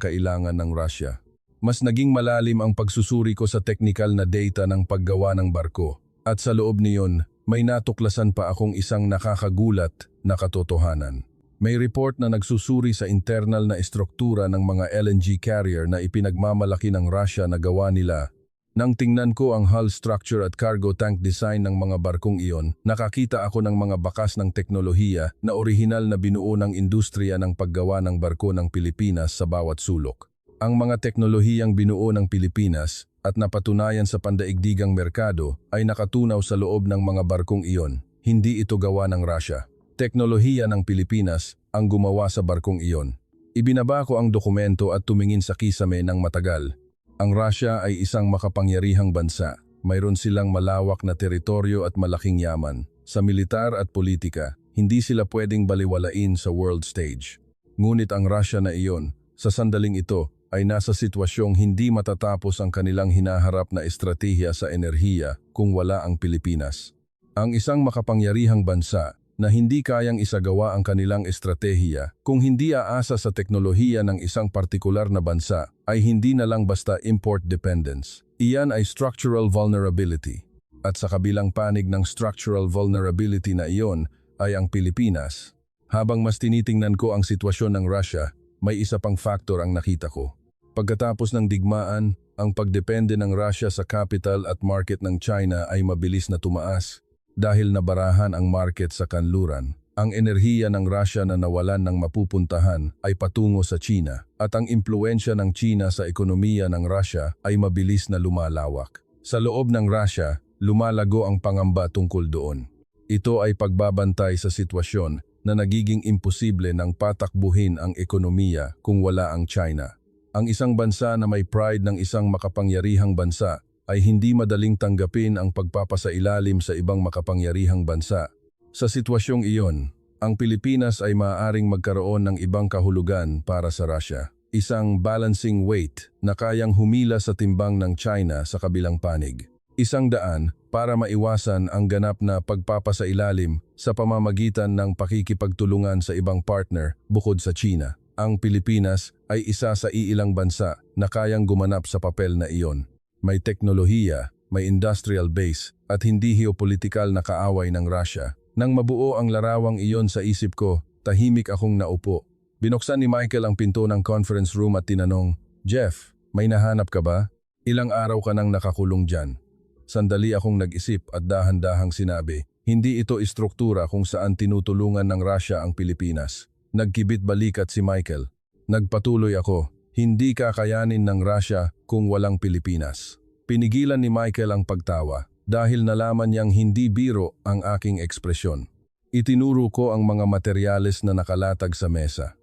ng Russia. Mas naging malalim ang pagsusuri ko sa technical na data ng paggawa ng barko. At sa loob niyon, may natuklasan pa akong isang nakakagulat na katotohanan. May report na nagsusuri sa internal na estruktura ng mga LNG carrier na ipinagmamalaki ng Russia na gawa nila. Nang tingnan ko ang hull structure at cargo tank design ng mga barkong iyon, nakakita ako ng mga bakas ng teknolohiya na orihinal na binuo ng industriya ng paggawa ng barko ng Pilipinas sa bawat sulok. Ang mga teknolohiyang binuo ng Pilipinas at napatunayan sa pandaigdigang merkado ay nakatunaw sa loob ng mga barkong iyon. Hindi ito gawa ng Russia. Teknolohiya ng Pilipinas ang gumawa sa barkong iyon. Ibinaba ko ang dokumento at tumingin sa kisame ng matagal. Ang Russia ay isang makapangyarihang bansa. Mayroon silang malawak na teritoryo at malaking yaman. Sa militar at politika, hindi sila pwedeng baliwalain sa world stage. Ngunit ang Russia na iyon, sa sandaling ito, ay nasa sitwasyong hindi matatapos ang kanilang hinaharap na estratehiya sa enerhiya kung wala ang Pilipinas. Ang isang makapangyarihang bansa na hindi kayang isagawa ang kanilang estratehiya kung hindi aasa sa teknolohiya ng isang partikular na bansa ay hindi na lang basta import dependence. Iyan ay structural vulnerability. At sa kabilang panig ng structural vulnerability na iyon ay ang Pilipinas. Habang mas tinitingnan ko ang sitwasyon ng Russia, may isa pang faktor ang nakita ko. Pagkatapos ng digmaan, ang pagdepende ng Russia sa capital at market ng China ay mabilis na tumaas. Dahil nabarahan ang market sa kanluran, ang enerhiya ng Russia na nawalan ng mapupuntahan ay patungo sa China at ang impluensya ng China sa ekonomiya ng Russia ay mabilis na lumalawak. Sa loob ng Russia, lumalago ang pangamba tungkol doon. Ito ay pagbabantay sa sitwasyon na nagiging imposible ng patakbuhin ang ekonomiya kung wala ang China. Ang isang bansa na may pride ng isang makapangyarihang bansa ay hindi madaling tanggapin ang pagpapasailalim sa ibang makapangyarihang bansa. Sa sitwasyong iyon, ang Pilipinas ay maaaring magkaroon ng ibang kahulugan para sa Russia. Isang balancing weight na kayang humila sa timbang ng China sa kabilang panig. Isang daan para maiwasan ang ganap na pagpapasailalim sa pamamagitan ng pakikipagtulungan sa ibang partner bukod sa China. Ang Pilipinas ay isa sa iilang bansa na kayang gumanap sa papel na iyon. may teknolohiya, may industrial base, at hindi geopolitikal na kaaway ng Russia. Nang mabuo ang larawang iyon sa isip ko, tahimik akong naupo. Binuksan ni Michael ang pinto ng conference room at tinanong, "Jeff, may nahanap ka ba? Ilang araw ka nang nakakulong dyan?" Sandali akong nag-isip at dahan-dahang sinabi, "Hindi ito istruktura kung saan tinutulungan ng Russia ang Pilipinas." Nagkibit balikat si Michael. Nagpatuloy ako, "Hindi kakayanin ng Russia kung walang Pilipinas." Pinigilan ni Michael ang pagtawa dahil nalaman niyang hindi biro ang aking ekspresyon. Itinuro ko ang mga materyales na nakalatag sa mesa.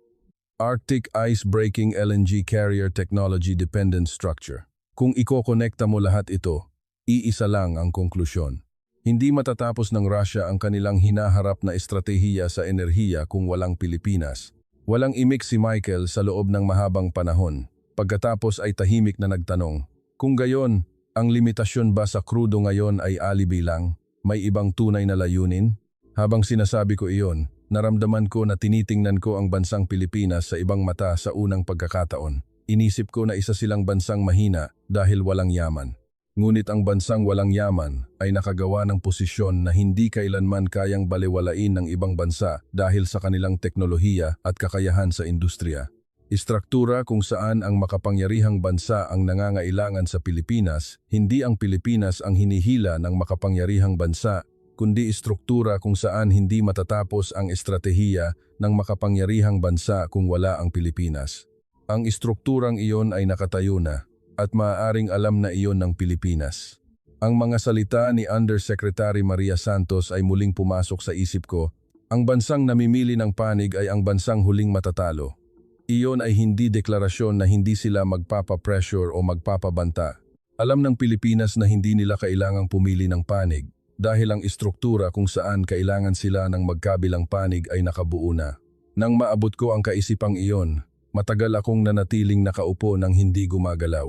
Arctic Ice Breaking LNG Carrier Technology Dependent Structure. Kung ikokonekta mo lahat ito, iisa lang ang konklusyon. Hindi matatapos ng Russia ang kanilang hinaharap na estratehiya sa enerhiya kung walang Pilipinas. Walang imik si Michael sa loob ng mahabang panahon. Pagkatapos ay tahimik na nagtanong, "Kung gayon, ang limitasyon ba sa krudo ngayon ay alibi lang? May ibang tunay na layunin?" Habang sinasabi ko iyon, naramdaman ko na tinitingnan ko ang bansang Pilipinas sa ibang mata sa unang pagkakataon. Inisip ko na isa silang bansang mahina dahil walang yaman. Ngunit ang bansang walang yaman ay nakagawa ng posisyon na hindi kailanman kayang balewalain ng ibang bansa dahil sa kanilang teknolohiya at kakayahan sa industriya. Istruktura kung saan ang makapangyarihang bansa ang nangangailangan sa Pilipinas, hindi ang Pilipinas ang hinihila ng makapangyarihang bansa, kundi istruktura kung saan hindi matatapos ang estratehiya ng makapangyarihang bansa kung wala ang Pilipinas. Ang istrukturang iyon ay nakatayo na at maaaring alam na iyon ng Pilipinas. Ang mga salita ni Undersecretary Maria Santos ay muling pumasok sa isip ko. Ang bansang namimili ng panig ay ang bansang huling matatalo. Iyon ay hindi deklarasyon na hindi sila magpapapressure o magpapabanta. Alam ng Pilipinas na hindi nila kailangang pumili ng panig dahil ang istruktura kung saan kailangan sila ng magkabilang panig ay nakabuo na. Nang maabot ko ang kaisipang iyon, matagal akong nanatiling nakaupo nang hindi gumagalaw.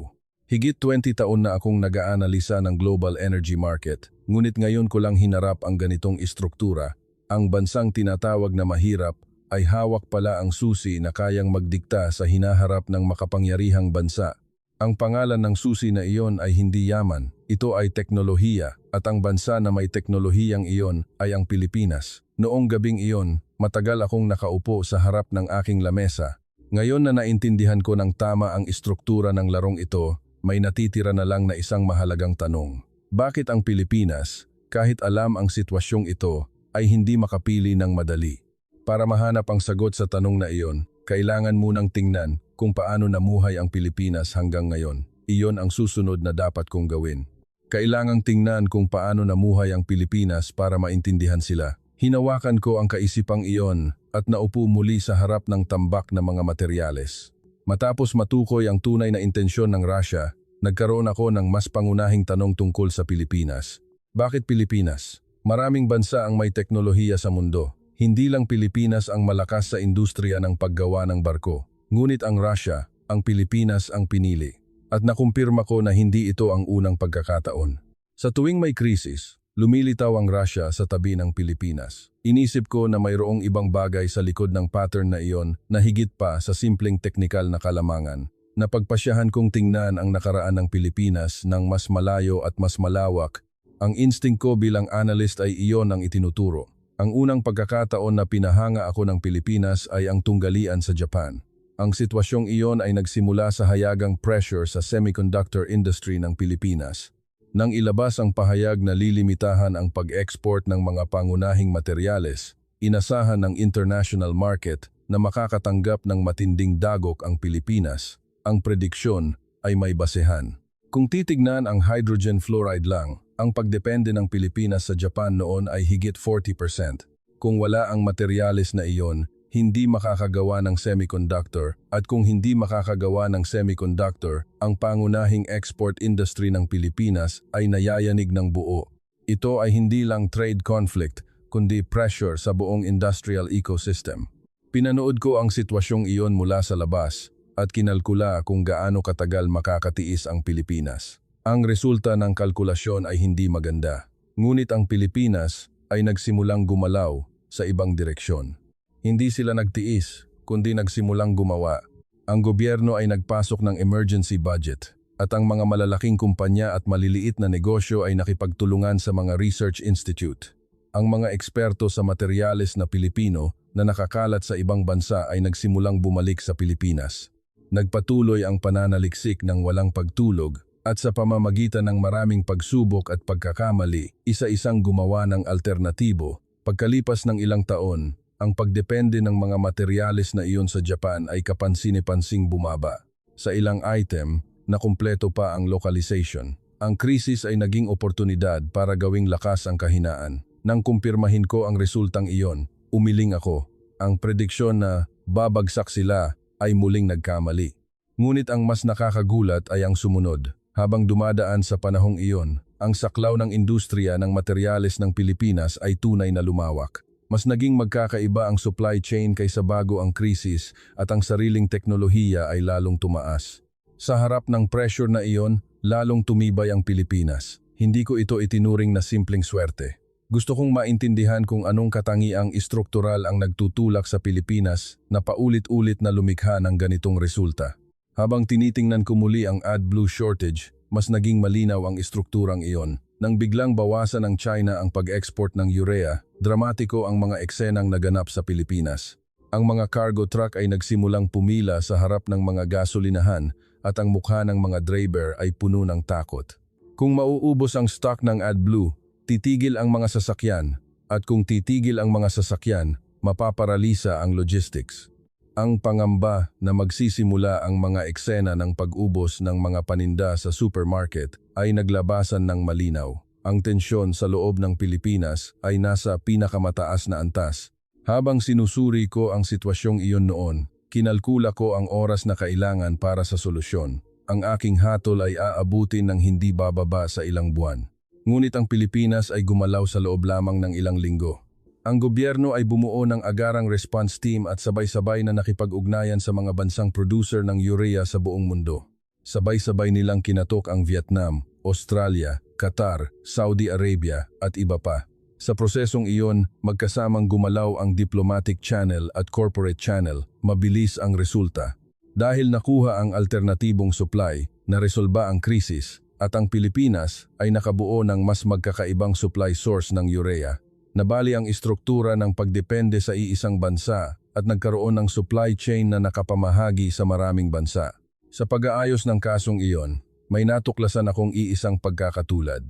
Higit 20 taon na akong nag-aanalisa ng global energy market, ngunit ngayon ko lang hinarap ang ganitong istruktura. Ang bansang tinatawag na mahirap ay hawak pala ang susi na kayang magdikta sa hinaharap ng makapangyarihang bansa. Ang pangalan ng susi na iyon ay hindi yaman, ito ay teknolohiya, at ang bansa na may teknolohiyang iyon ay ang Pilipinas. Noong gabing iyon, matagal akong nakaupo sa harap ng aking lamesa. Ngayon na naintindihan ko ng tama ang istruktura ng larong ito, may natitira na lang na isang mahalagang tanong. Bakit ang Pilipinas, kahit alam ang sitwasyong ito, ay hindi makapili ng madali? Para mahanap ang sagot sa tanong na iyon, kailangan munang tingnan kung paano namuhay ang Pilipinas hanggang ngayon. Iyon ang susunod na dapat kong gawin. Kailangang tingnan kung paano namuhay ang Pilipinas para maintindihan sila. Hinawakan ko ang kaisipang iyon at naupo muli sa harap ng tambak na mga materyales. Matapos matukoy ang tunay na intensyon ng Russia, nagkaroon ako ng mas pangunahing tanong tungkol sa Pilipinas. Bakit Pilipinas? Maraming bansa ang may teknolohiya sa mundo. Hindi lang Pilipinas ang malakas sa industriya ng paggawa ng barko. Ngunit ang Russia, ang Pilipinas ang pinili. At nakumpirma ko na hindi ito ang unang pagkakataon. Sa tuwing may krisis, lumilitaw ang Russia sa tabi ng Pilipinas. Inisip ko na mayroong ibang bagay sa likod ng pattern na iyon na higit pa sa simpleng teknikal na kalamangan. Napagpasyahan kong tingnan ang nakaraan ng Pilipinas ng mas malayo at mas malawak. Ang instinct ko bilang analyst ay iyon ang itinuturo. Ang unang pagkakataon na pinahanga ako ng Pilipinas ay ang tunggalian sa Japan. Ang sitwasyong iyon ay nagsimula sa hayagang pressure sa semiconductor industry ng Pilipinas. Nang ilabas ang pahayag na lilimitahan ang pag-export ng mga pangunahing materyales, inasahan ng international market na makakatanggap ng matinding dagok ang Pilipinas. Ang prediksyon ay may basehan. Kung titignan ang hydrogen fluoride lang, ang pagdepende ng Pilipinas sa Japan noon ay higit 40%. Kung wala ang materyales na iyon, hindi makakagawa ng semiconductor, at kung hindi makakagawa ng semiconductor, ang pangunahing export industry ng Pilipinas ay nayayanig ng buo. Ito ay hindi lang trade conflict, kundi pressure sa buong industrial ecosystem. Pinanood ko ang sitwasyong iyon mula sa labas at kinalkula kung gaano katagal makakatiis ang Pilipinas. Ang resulta ng kalkulasyon ay hindi maganda, ngunit ang Pilipinas ay nagsimulang gumalaw sa ibang direksyon. Hindi sila nagtiis, kundi nagsimulang gumawa. Ang gobyerno ay nagpasok ng emergency budget at ang mga malalaking kumpanya at maliliit na negosyo ay nakipagtulungan sa mga research institute. Ang mga eksperto sa materyales na Pilipino na nakakalat sa ibang bansa ay nagsimulang bumalik sa Pilipinas. Nagpatuloy ang pananaliksik ng walang pagtulog at sa pamamagitan ng maraming pagsubok at pagkakamali, isa-isang gumawa ng alternatibo. Pagkalipas ng ilang taon, ang pagdepende ng mga materyales na iyon sa Japan ay kapansin-pansing bumaba. Sa ilang item, na kumpleto pa ang localization. Ang krisis ay naging oportunidad para gawing lakas ang kahinaan. Nang kumpirmahin ko ang resultang iyon, umiling ako. Ang prediksyon na babagsak sila ay muling nagkamali. Ngunit ang mas nakakagulat ay ang sumunod. Habang dumadaan sa panahong iyon, ang saklaw ng industriya ng materyales ng Pilipinas ay tunay na lumawak. Mas naging magkakaiba ang supply chain kaysa bago ang krisis at ang sariling teknolohiya ay lalong tumaas. Sa harap ng pressure na iyon, lalong tumibay ang Pilipinas. Hindi ko ito itinuring na simpleng swerte. Gusto kong maintindihan kung anong katangiang istruktural ang nagtutulak sa Pilipinas na paulit-ulit na lumikha ng ganitong resulta. Habang tinitingnan ko muli ang AdBlue shortage, mas naging malinaw ang istrukturang iyon. Nang biglang bawasan ng China ang pag-export ng urea, dramatiko ang mga eksenang naganap sa Pilipinas. Ang mga cargo truck ay nagsimulang pumila sa harap ng mga gasolinahan at ang mukha ng mga driver ay puno ng takot. Kung mauubos ang stock ng AdBlue, titigil ang mga sasakyan, at kung titigil ang mga sasakyan, mapaparalisa ang logistics. Ang pangamba na magsisimula ang mga eksena ng pag-ubos ng mga paninda sa supermarket ay naglabasan ng malinaw. Ang tensyon sa loob ng Pilipinas ay nasa pinakamataas na antas. Habang sinusuri ko ang sitwasyong iyon noon, kinalkula ko ang oras na kailangan para sa solusyon. Ang aking hatol ay aabutin ng hindi bababa sa ilang buwan. Ngunit ang Pilipinas ay gumalaw sa loob lamang ng ilang linggo. Ang gobyerno ay bumuo ng agarang response team at sabay-sabay na nakipag-ugnayan sa mga bansang producer ng urea sa buong mundo. Sabay-sabay nilang kinatok ang Vietnam, Australia, Qatar, Saudi Arabia at iba pa. Sa prosesong iyon, magkasamang gumalaw ang diplomatic channel at corporate channel, mabilis ang resulta. Dahil nakuha ang alternatibong supply, naresolba ang krisis, at ang Pilipinas ay nakabuo ng mas magkakaibang supply source ng urea. Nabali ang istruktura ng pagdepende sa iisang bansa at nagkaroon ng supply chain na nakapamahagi sa maraming bansa. Sa pag-aayos ng kasong iyon, may natuklasan akong iisang pagkakatulad.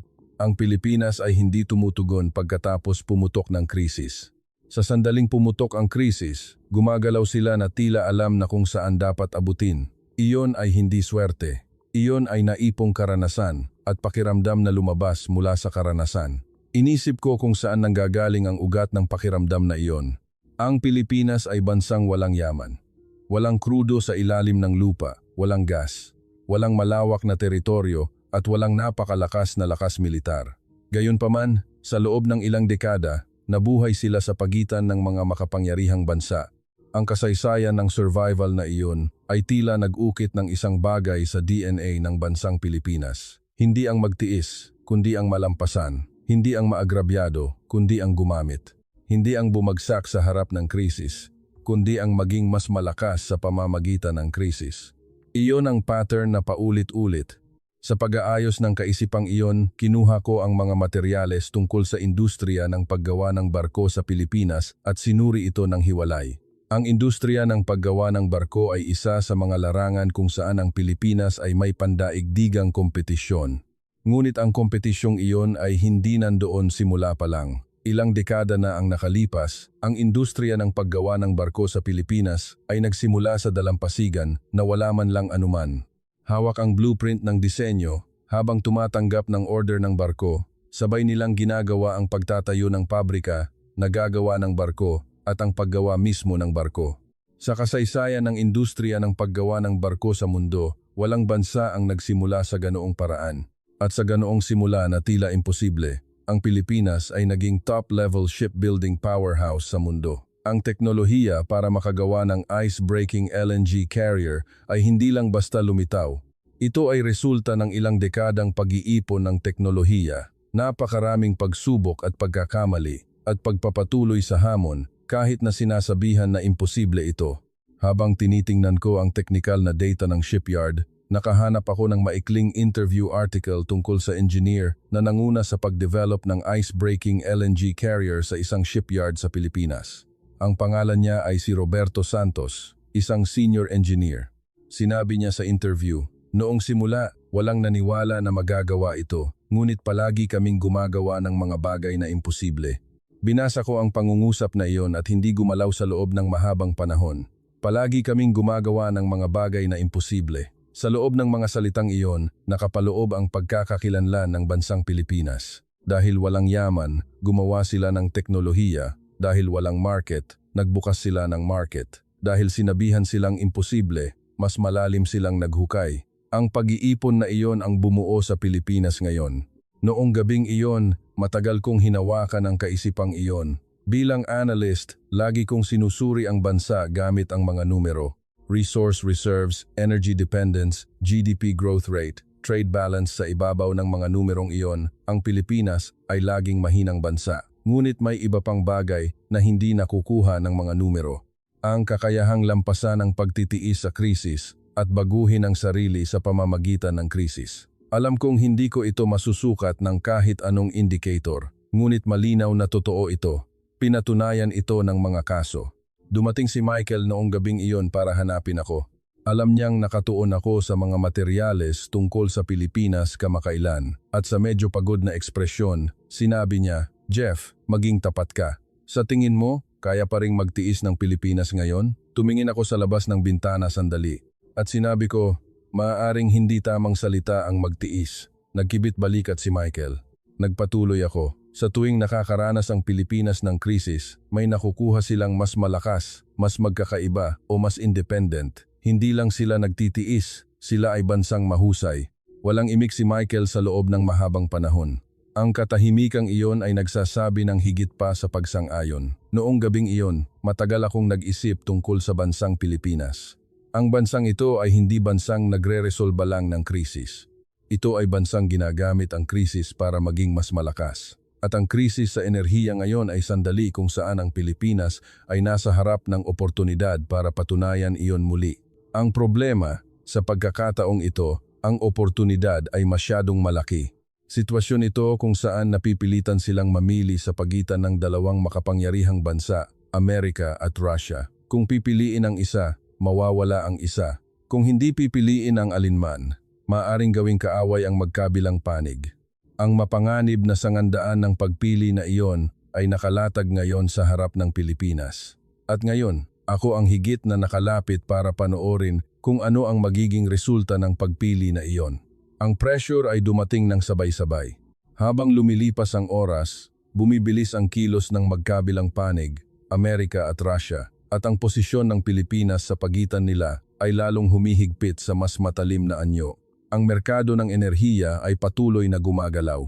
Ang Pilipinas ay hindi tumutugon pagkatapos pumutok ng krisis. Sa sandaling pumutok ang krisis, gumagalaw sila na tila alam na kung saan dapat abutin. Iyon ay hindi swerte. Iyon ay naipong karanasan at pakiramdam na lumabas mula sa karanasan. Inisip ko kung saan nanggagaling ang ugat ng pakiramdam na iyon. Ang Pilipinas ay bansang walang yaman. Walang krudo sa ilalim ng lupa, walang gas, walang malawak na teritoryo at walang napakalakas na lakas militar. Gayunpaman, sa loob ng ilang dekada, nabuhay sila sa pagitan ng mga makapangyarihang bansa. Ang kasaysayan ng survival na iyon ay tila nag-ukit ng isang bagay sa DNA ng bansang Pilipinas. Hindi ang magtiis, kundi ang malampasan. Hindi ang maagrabyado, kundi ang gumamit. Hindi ang bumagsak sa harap ng krisis, kundi ang maging mas malakas sa pamamagitan ng krisis. Iyon ang pattern na paulit-ulit. Sa pag-aayos ng kaisipang iyon, kinuha ko ang mga materyales tungkol sa industriya ng paggawa ng barko sa Pilipinas at sinuri ito ng hiwalay. Ang industriya ng paggawa ng barko ay isa sa mga larangan kung saan ang Pilipinas ay may pandaigdigang kompetisyon. Ngunit ang kompetisyong iyon ay hindi nandoon simula pa lang. Ilang dekada na ang nakalipas, ang industriya ng paggawa ng barko sa Pilipinas ay nagsimula sa dalampasigan na wala man lang anuman. Hawak ang blueprint ng disenyo, habang tumatanggap ng order ng barko, sabay nilang ginagawa ang pagtatayo ng pabrika, nagagawa ng barko, at ang paggawa mismo ng barko. Sa kasaysayan ng industriya ng paggawa ng barko sa mundo, walang bansa ang nagsimula sa ganoong paraan. At sa ganoong simula na tila imposible, ang Pilipinas ay naging top-level shipbuilding powerhouse sa mundo. Ang teknolohiya para makagawa ng ice-breaking LNG carrier ay hindi lang basta lumitaw. Ito ay resulta ng ilang dekadang pag-iipon ng teknolohiya, napakaraming pagsubok at pagkakamali, at pagpapatuloy sa hamon kahit na sinasabihan na imposible ito. Habang tinitingnan ko ang teknikal na data ng shipyard, Nakahanap ako ng maikling interview article tungkol sa engineer na nanguna sa pagdevelop ng ice-breaking LNG carrier sa isang shipyard sa Pilipinas. Ang pangalan niya ay si Roberto Santos, isang senior engineer. Sinabi niya sa interview, "Noong simula, walang naniwala na magagawa ito, ngunit palagi kaming gumagawa ng mga bagay na imposible." Binasa ko ang pangungusap na iyon at hindi gumalaw sa loob ng mahabang panahon. Palagi kaming gumagawa ng mga bagay na imposible. Sa loob ng mga salitang iyon, nakapaloob ang pagkakakilanlan ng bansang Pilipinas. Dahil walang yaman, gumawa sila ng teknolohiya. Dahil walang market, nagbukas sila ng market. Dahil sinabihan silang imposible, mas malalim silang naghukay. Ang pag-iipon na iyon ang bumuo sa Pilipinas ngayon. Noong gabing iyon, matagal kong hinawakan ang kaisipang iyon. Bilang analyst, lagi kong sinusuri ang bansa gamit ang mga numero. Resource reserves, energy dependence, GDP growth rate, trade balance sa ibabaw ng mga numerong iyon, ang Pilipinas ay laging mahinang bansa. Ngunit may iba pang bagay na hindi nakukuha ng mga numero. Ang kakayahang lampasan ang pagtitiis sa krisis at baguhin ang sarili sa pamamagitan ng krisis. Alam kong hindi ko ito masusukat ng kahit anong indicator, ngunit malinaw na totoo ito. Pinatunayan ito ng mga kaso. Dumating si Michael noong gabing iyon para hanapin ako. Alam niyang nakatuon ako sa mga materyales tungkol sa Pilipinas kamakailan at sa medyo pagod na ekspresyon, sinabi niya, "Jeff, maging tapat ka. Sa tingin mo, kaya pa ring magtiis ng Pilipinas ngayon?" Tumingin ako sa labas ng bintana sandali at sinabi ko, "Maaaring hindi tamang salita ang magtiis." Nagkibit balikat si Michael. Nagpatuloy ako. Sa tuwing nakakaranas ang Pilipinas ng krisis, may nakukuha silang mas malakas, mas magkakaiba o mas independent. Hindi lang sila nagtitiis, sila ay bansang mahusay. Walang imik si Michael sa loob ng mahabang panahon. Ang katahimikang iyon ay nagsasabi ng higit pa sa pagsang-ayon. Noong gabing iyon, matagal akong nag-isip tungkol sa bansang Pilipinas. Ang bansang ito ay hindi bansang nagre-resolba lang ng krisis. Ito ay bansang ginagamit ang krisis para maging mas malakas. At ang krisis sa enerhiya ngayon ay sandali kung saan ang Pilipinas ay nasa harap ng oportunidad para patunayan iyon muli. Ang problema, sa pagkakataong ito, ang oportunidad ay masyadong malaki. Sitwasyon ito kung saan napipilitan silang mamili sa pagitan ng dalawang makapangyarihang bansa, Amerika at Russia. Kung pipiliin ang isa, mawawala ang isa. Kung hindi pipiliin ang alinman, maaaring gawing kaaway ang magkabilang panig. Ang mapanganib na sangandaan ng pagpili na iyon ay nakalatag ngayon sa harap ng Pilipinas. At ngayon, ako ang higit na nakalapit para panoorin kung ano ang magiging resulta ng pagpili na iyon. Ang pressure ay dumating ng sabay-sabay. Habang lumilipas ang oras, bumibilis ang kilos ng magkabilang panig, Amerika at Russia, at ang posisyon ng Pilipinas sa pagitan nila ay lalong humihigpit sa mas matalim na anyo. Ang merkado ng enerhiya ay patuloy na gumagalaw.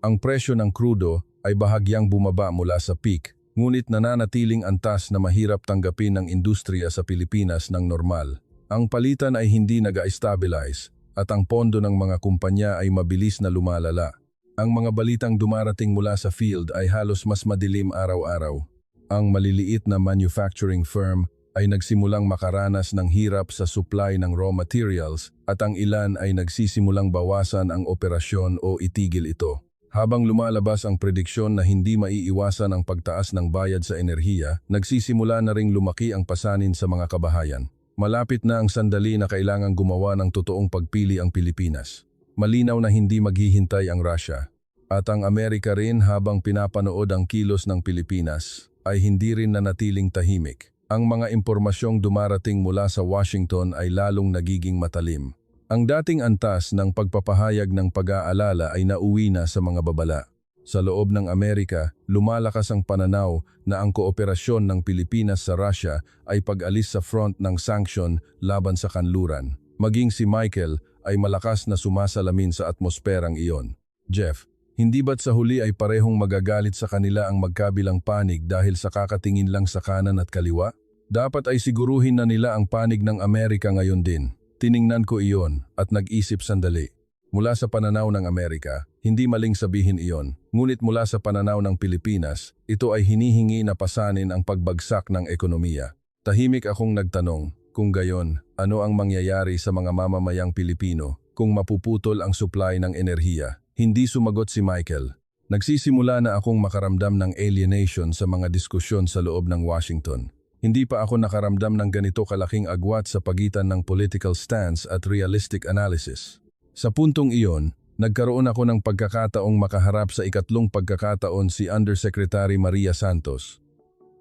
Ang presyo ng krudo ay bahagyang bumaba mula sa peak, ngunit nananatiling antas na mahirap tanggapin ng industriya sa Pilipinas ng normal. Ang palitan ay hindi nag-stabilize at ang pondo ng mga kumpanya ay mabilis na lumalala. Ang mga balitang dumarating mula sa field ay halos mas madilim araw-araw. Ang maliliit na manufacturing firm ay nagsimulang makaranas ng hirap sa supply ng raw materials at ang ilan ay nagsisimulang bawasan ang operasyon o itigil ito. Habang lumalabas ang prediksyon na hindi maiiwasan ang pagtaas ng bayad sa enerhiya, nagsisimula na ring lumaki ang pasanin sa mga kabahayan. Malapit na ang sandali na kailangang gumawa ng totoong pagpili ang Pilipinas. Malinaw na hindi maghihintay ang Russia. At ang Amerika rin habang pinapanood ang kilos ng Pilipinas ay hindi rin nanatiling tahimik. Ang mga impormasyong dumarating mula sa Washington ay lalong nagiging matalim. Ang dating antas ng pagpapahayag ng pag-aalala ay nauwi na sa mga babala. Sa loob ng Amerika, lumalakas ang pananaw na ang kooperasyon ng Pilipinas sa Russia ay pag-alis sa front ng sanksyon laban sa kanluran. Maging si Michael ay malakas na sumasalamin sa atmosperang iyon. "Jeff, hindi ba't sa huli ay parehong magagalit sa kanila ang magkabilang panig dahil sa kakatingin lang sa kanan at kaliwa? Dapat ay siguruhin na nila ang panig ng Amerika ngayon din." Tiningnan ko iyon at nag-isip sandali. Mula sa pananaw ng Amerika, hindi maling sabihin iyon. Ngunit mula sa pananaw ng Pilipinas, ito ay hinihingi na pasanin ang pagbagsak ng ekonomiya. Tahimik akong nagtanong, kung gayon, ano ang mangyayari sa mga mamamayang Pilipino kung mapuputol ang supply ng enerhiya. Hindi sumagot si Michael. Nagsisimula na akong makaramdam ng alienation sa mga diskusyon sa loob ng Washington. Hindi pa ako nakaramdam ng ganito kalaking agwat sa pagitan ng political stance at realistic analysis. Sa puntong iyon, nagkaroon ako ng pagkakataong makaharap sa ikatlong pagkakataon si Undersecretary Maria Santos.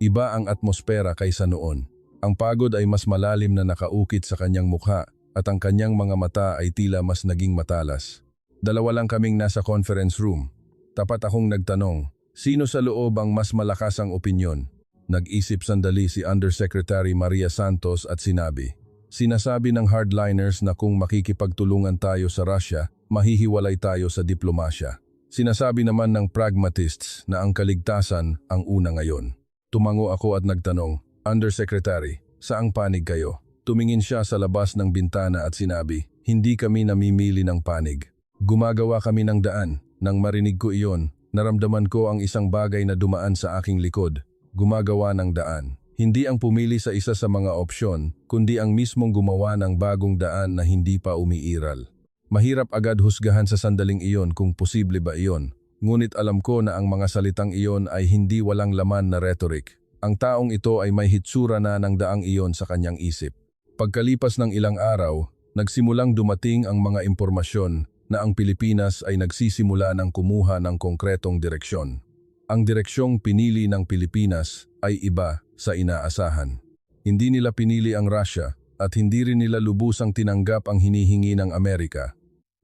Iba ang atmosfera kaysa noon. Ang pagod ay mas malalim na nakaukit sa kanyang mukha at ang kanyang mga mata ay tila mas naging matalas. Dalawa lang kaming nasa conference room. Tapat akong nagtanong, sino sa loob ang mas malakas ang opinyon? Nag-isip sandali si Undersecretary Maria Santos at sinabi, sinasabi ng hardliners na kung makikipagtulungan tayo sa Russia, mahihiwalay tayo sa diplomasya. Sinasabi naman ng pragmatists na ang kaligtasan ang una ngayon. Tumango ako at nagtanong, Undersecretary, saang panig kayo? Tumingin siya sa labas ng bintana at sinabi, hindi kami namimili ng panig. Gumagawa kami ng daan. Nang marinig ko iyon, naramdaman ko ang isang bagay na dumaan sa aking likod. Gumagawa ng daan. Hindi ang pumili sa isa sa mga opsyon, kundi ang mismong gumawa ng bagong daan na hindi pa umiiral. Mahirap agad husgahan sa sandaling iyon kung posible ba iyon. Ngunit alam ko na ang mga salitang iyon ay hindi walang laman na rhetoric. Ang taong ito ay may hitsura na ng daang iyon sa kanyang isip. Pagkalipas ng ilang araw, nagsimulang dumating ang mga impormasyon na ang Pilipinas ay nagsisimula ng kumuha ng konkretong direksyon. Ang direksyong pinili ng Pilipinas ay iba sa inaasahan. Hindi nila pinili ang Russia at hindi rin nila lubusang tinanggap ang hinihingi ng Amerika.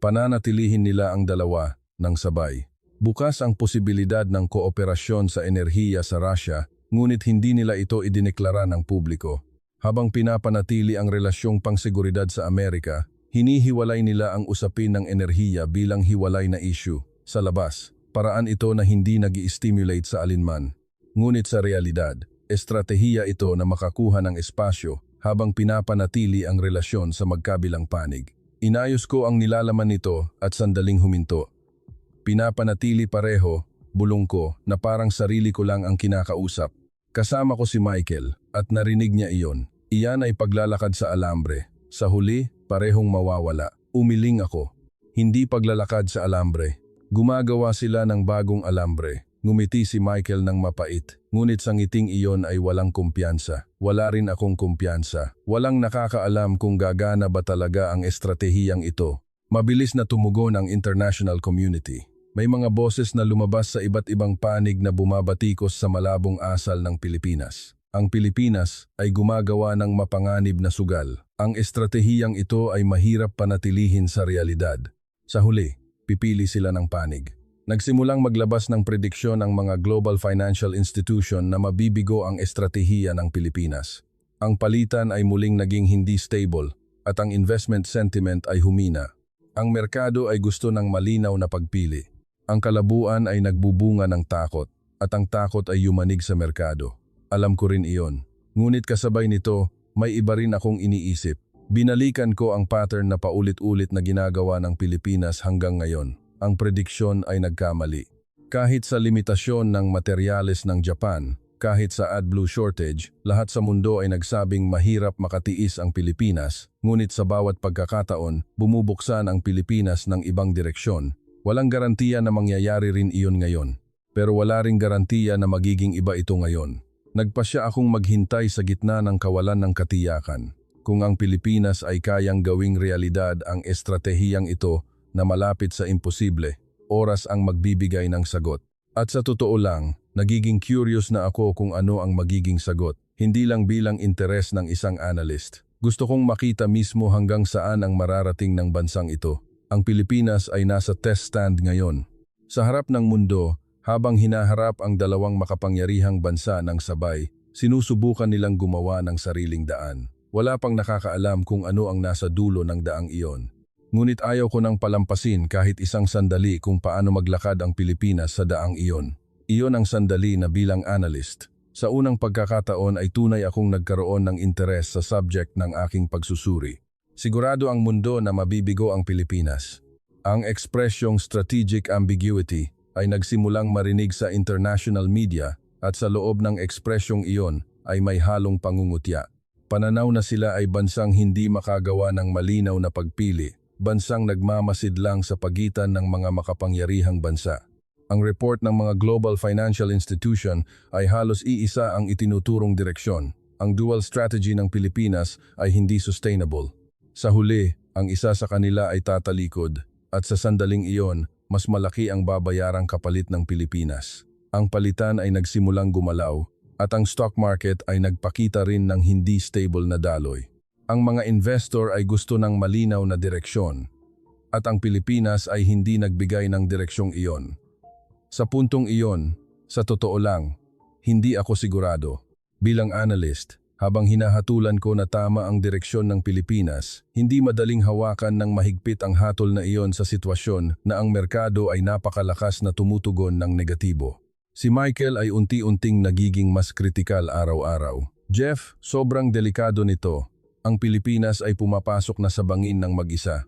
Pananatilihin nila ang dalawa ng sabay. Bukas ang posibilidad ng kooperasyon sa enerhiya sa Russia, ngunit hindi nila ito idineklara ng publiko. Habang pinapanatili ang relasyong pangseguridad sa Amerika, hinihiwalay nila ang usapin ng enerhiya bilang hiwalay na issue. Sa labas, paraan ito na hindi nag-i-stimulate sa alinman. Ngunit sa realidad, estratehiya ito na makakuha ng espasyo habang pinapanatili ang relasyon sa magkabilang panig. Inayos ko ang nilalaman nito at sandaling huminto. Pinapanatili pareho, bulong ko na parang sarili ko lang ang kinakausap. Kasama ko si Michael at narinig niya iyon. Iyan ay paglalakad sa alambre. Sa huli, parehong mawawala. Umiling ako. Hindi paglalakad sa alambre. Gumagawa sila ng bagong alambre. Ngumiti si Michael ng mapait. Ngunit sa ngiting iyon ay walang kumpiyansa. Wala rin akong kumpiyansa. Walang nakakaalam kung gagana ba talaga ang estratehiyang ito. Mabilis na tumugon ang international community. May mga boses na lumabas sa iba't ibang panig na bumabatikos sa malabong asal ng Pilipinas. Ang Pilipinas ay gumagawa ng mapanganib na sugal. Ang estratehiyang ito ay mahirap panatilihin sa realidad. Sa huli, pipili sila ng panig. Nagsimulang maglabas ng prediksyon ang mga global financial institution na mabibigo ang estratehiya ng Pilipinas. Ang palitan ay muling naging hindi stable at ang investment sentiment ay humina. Ang merkado ay gusto ng malinaw na pagpili. Ang kalabuan ay nagbubunga ng takot at ang takot ay yumanig sa merkado. Alam ko rin iyon. Ngunit kasabay nito, may iba rin akong iniisip. Binalikan ko ang pattern na paulit-ulit na ginagawa ng Pilipinas hanggang ngayon. Ang prediksyon ay nagkamali. Kahit sa limitasyon ng materyales ng Japan, kahit sa AdBlue shortage, lahat sa mundo ay nagsabing mahirap makatiis ang Pilipinas, ngunit sa bawat pagkakataon, bumubuksan ang Pilipinas ng ibang direksyon. Walang garantiya na mangyayari rin iyon ngayon. Pero wala ring garantiya na magiging iba ito ngayon. Nagpasya akong maghintay sa gitna ng kawalan ng katiyakan. Kung ang Pilipinas ay kayang gawing realidad ang estratehiyang ito na malapit sa imposible, oras ang magbibigay ng sagot. At sa totoo lang, nagiging curious na ako kung ano ang magiging sagot, hindi lang bilang interes ng isang analyst. Gusto kong makita mismo hanggang saan ang mararating ng bansang ito. Ang Pilipinas ay nasa test stand ngayon. Sa harap ng mundo, habang hinaharap ang dalawang makapangyarihang bansa ng sabay, sinusubukan nilang gumawa ng sariling daan. Wala pang nakakaalam kung ano ang nasa dulo ng daang iyon. Ngunit ayaw ko nang palampasin kahit isang sandali kung paano maglakad ang Pilipinas sa daang iyon. Iyon ang sandali na bilang analyst. Sa unang pagkakataon ay tunay akong nagkaroon ng interes sa subject ng aking pagsusuri. Sigurado ang mundo na mabibigo ang Pilipinas. Ang ekspresyong strategic ambiguity ay nagsimulang marinig sa international media at sa loob ng ekspresyong iyon ay may halong pangungutya. Pananaw na sila ay bansang hindi makagawa ng malinaw na pagpili, bansang nagmamasid lang sa pagitan ng mga makapangyarihang bansa. Ang report ng mga global financial institution ay halos iisa ang itinuturong direksyon. Ang dual strategy ng Pilipinas ay hindi sustainable. Sa huli, ang isa sa kanila ay tatalikod at sa sandaling iyon, mas malaki ang babayarang kapalit ng Pilipinas. Ang palitan ay nagsimulang gumalaw at ang stock market ay nagpakita rin ng hindi stable na daloy. Ang mga investor ay gusto ng malinaw na direksyon at ang Pilipinas ay hindi nagbigay ng direksyong iyon. Sa puntong iyon, sa totoo lang, hindi ako sigurado. Bilang analyst, habang hinahatulan ko na tama ang direksyon ng Pilipinas, hindi madaling hawakan ng mahigpit ang hatol na iyon sa sitwasyon na ang merkado ay napakalakas na tumutugon ng negatibo. Si Michael ay unti-unting nagiging mas kritikal araw-araw. Jeff, sobrang delikado nito. Ang Pilipinas ay pumapasok na sa bangin ng mag-isa.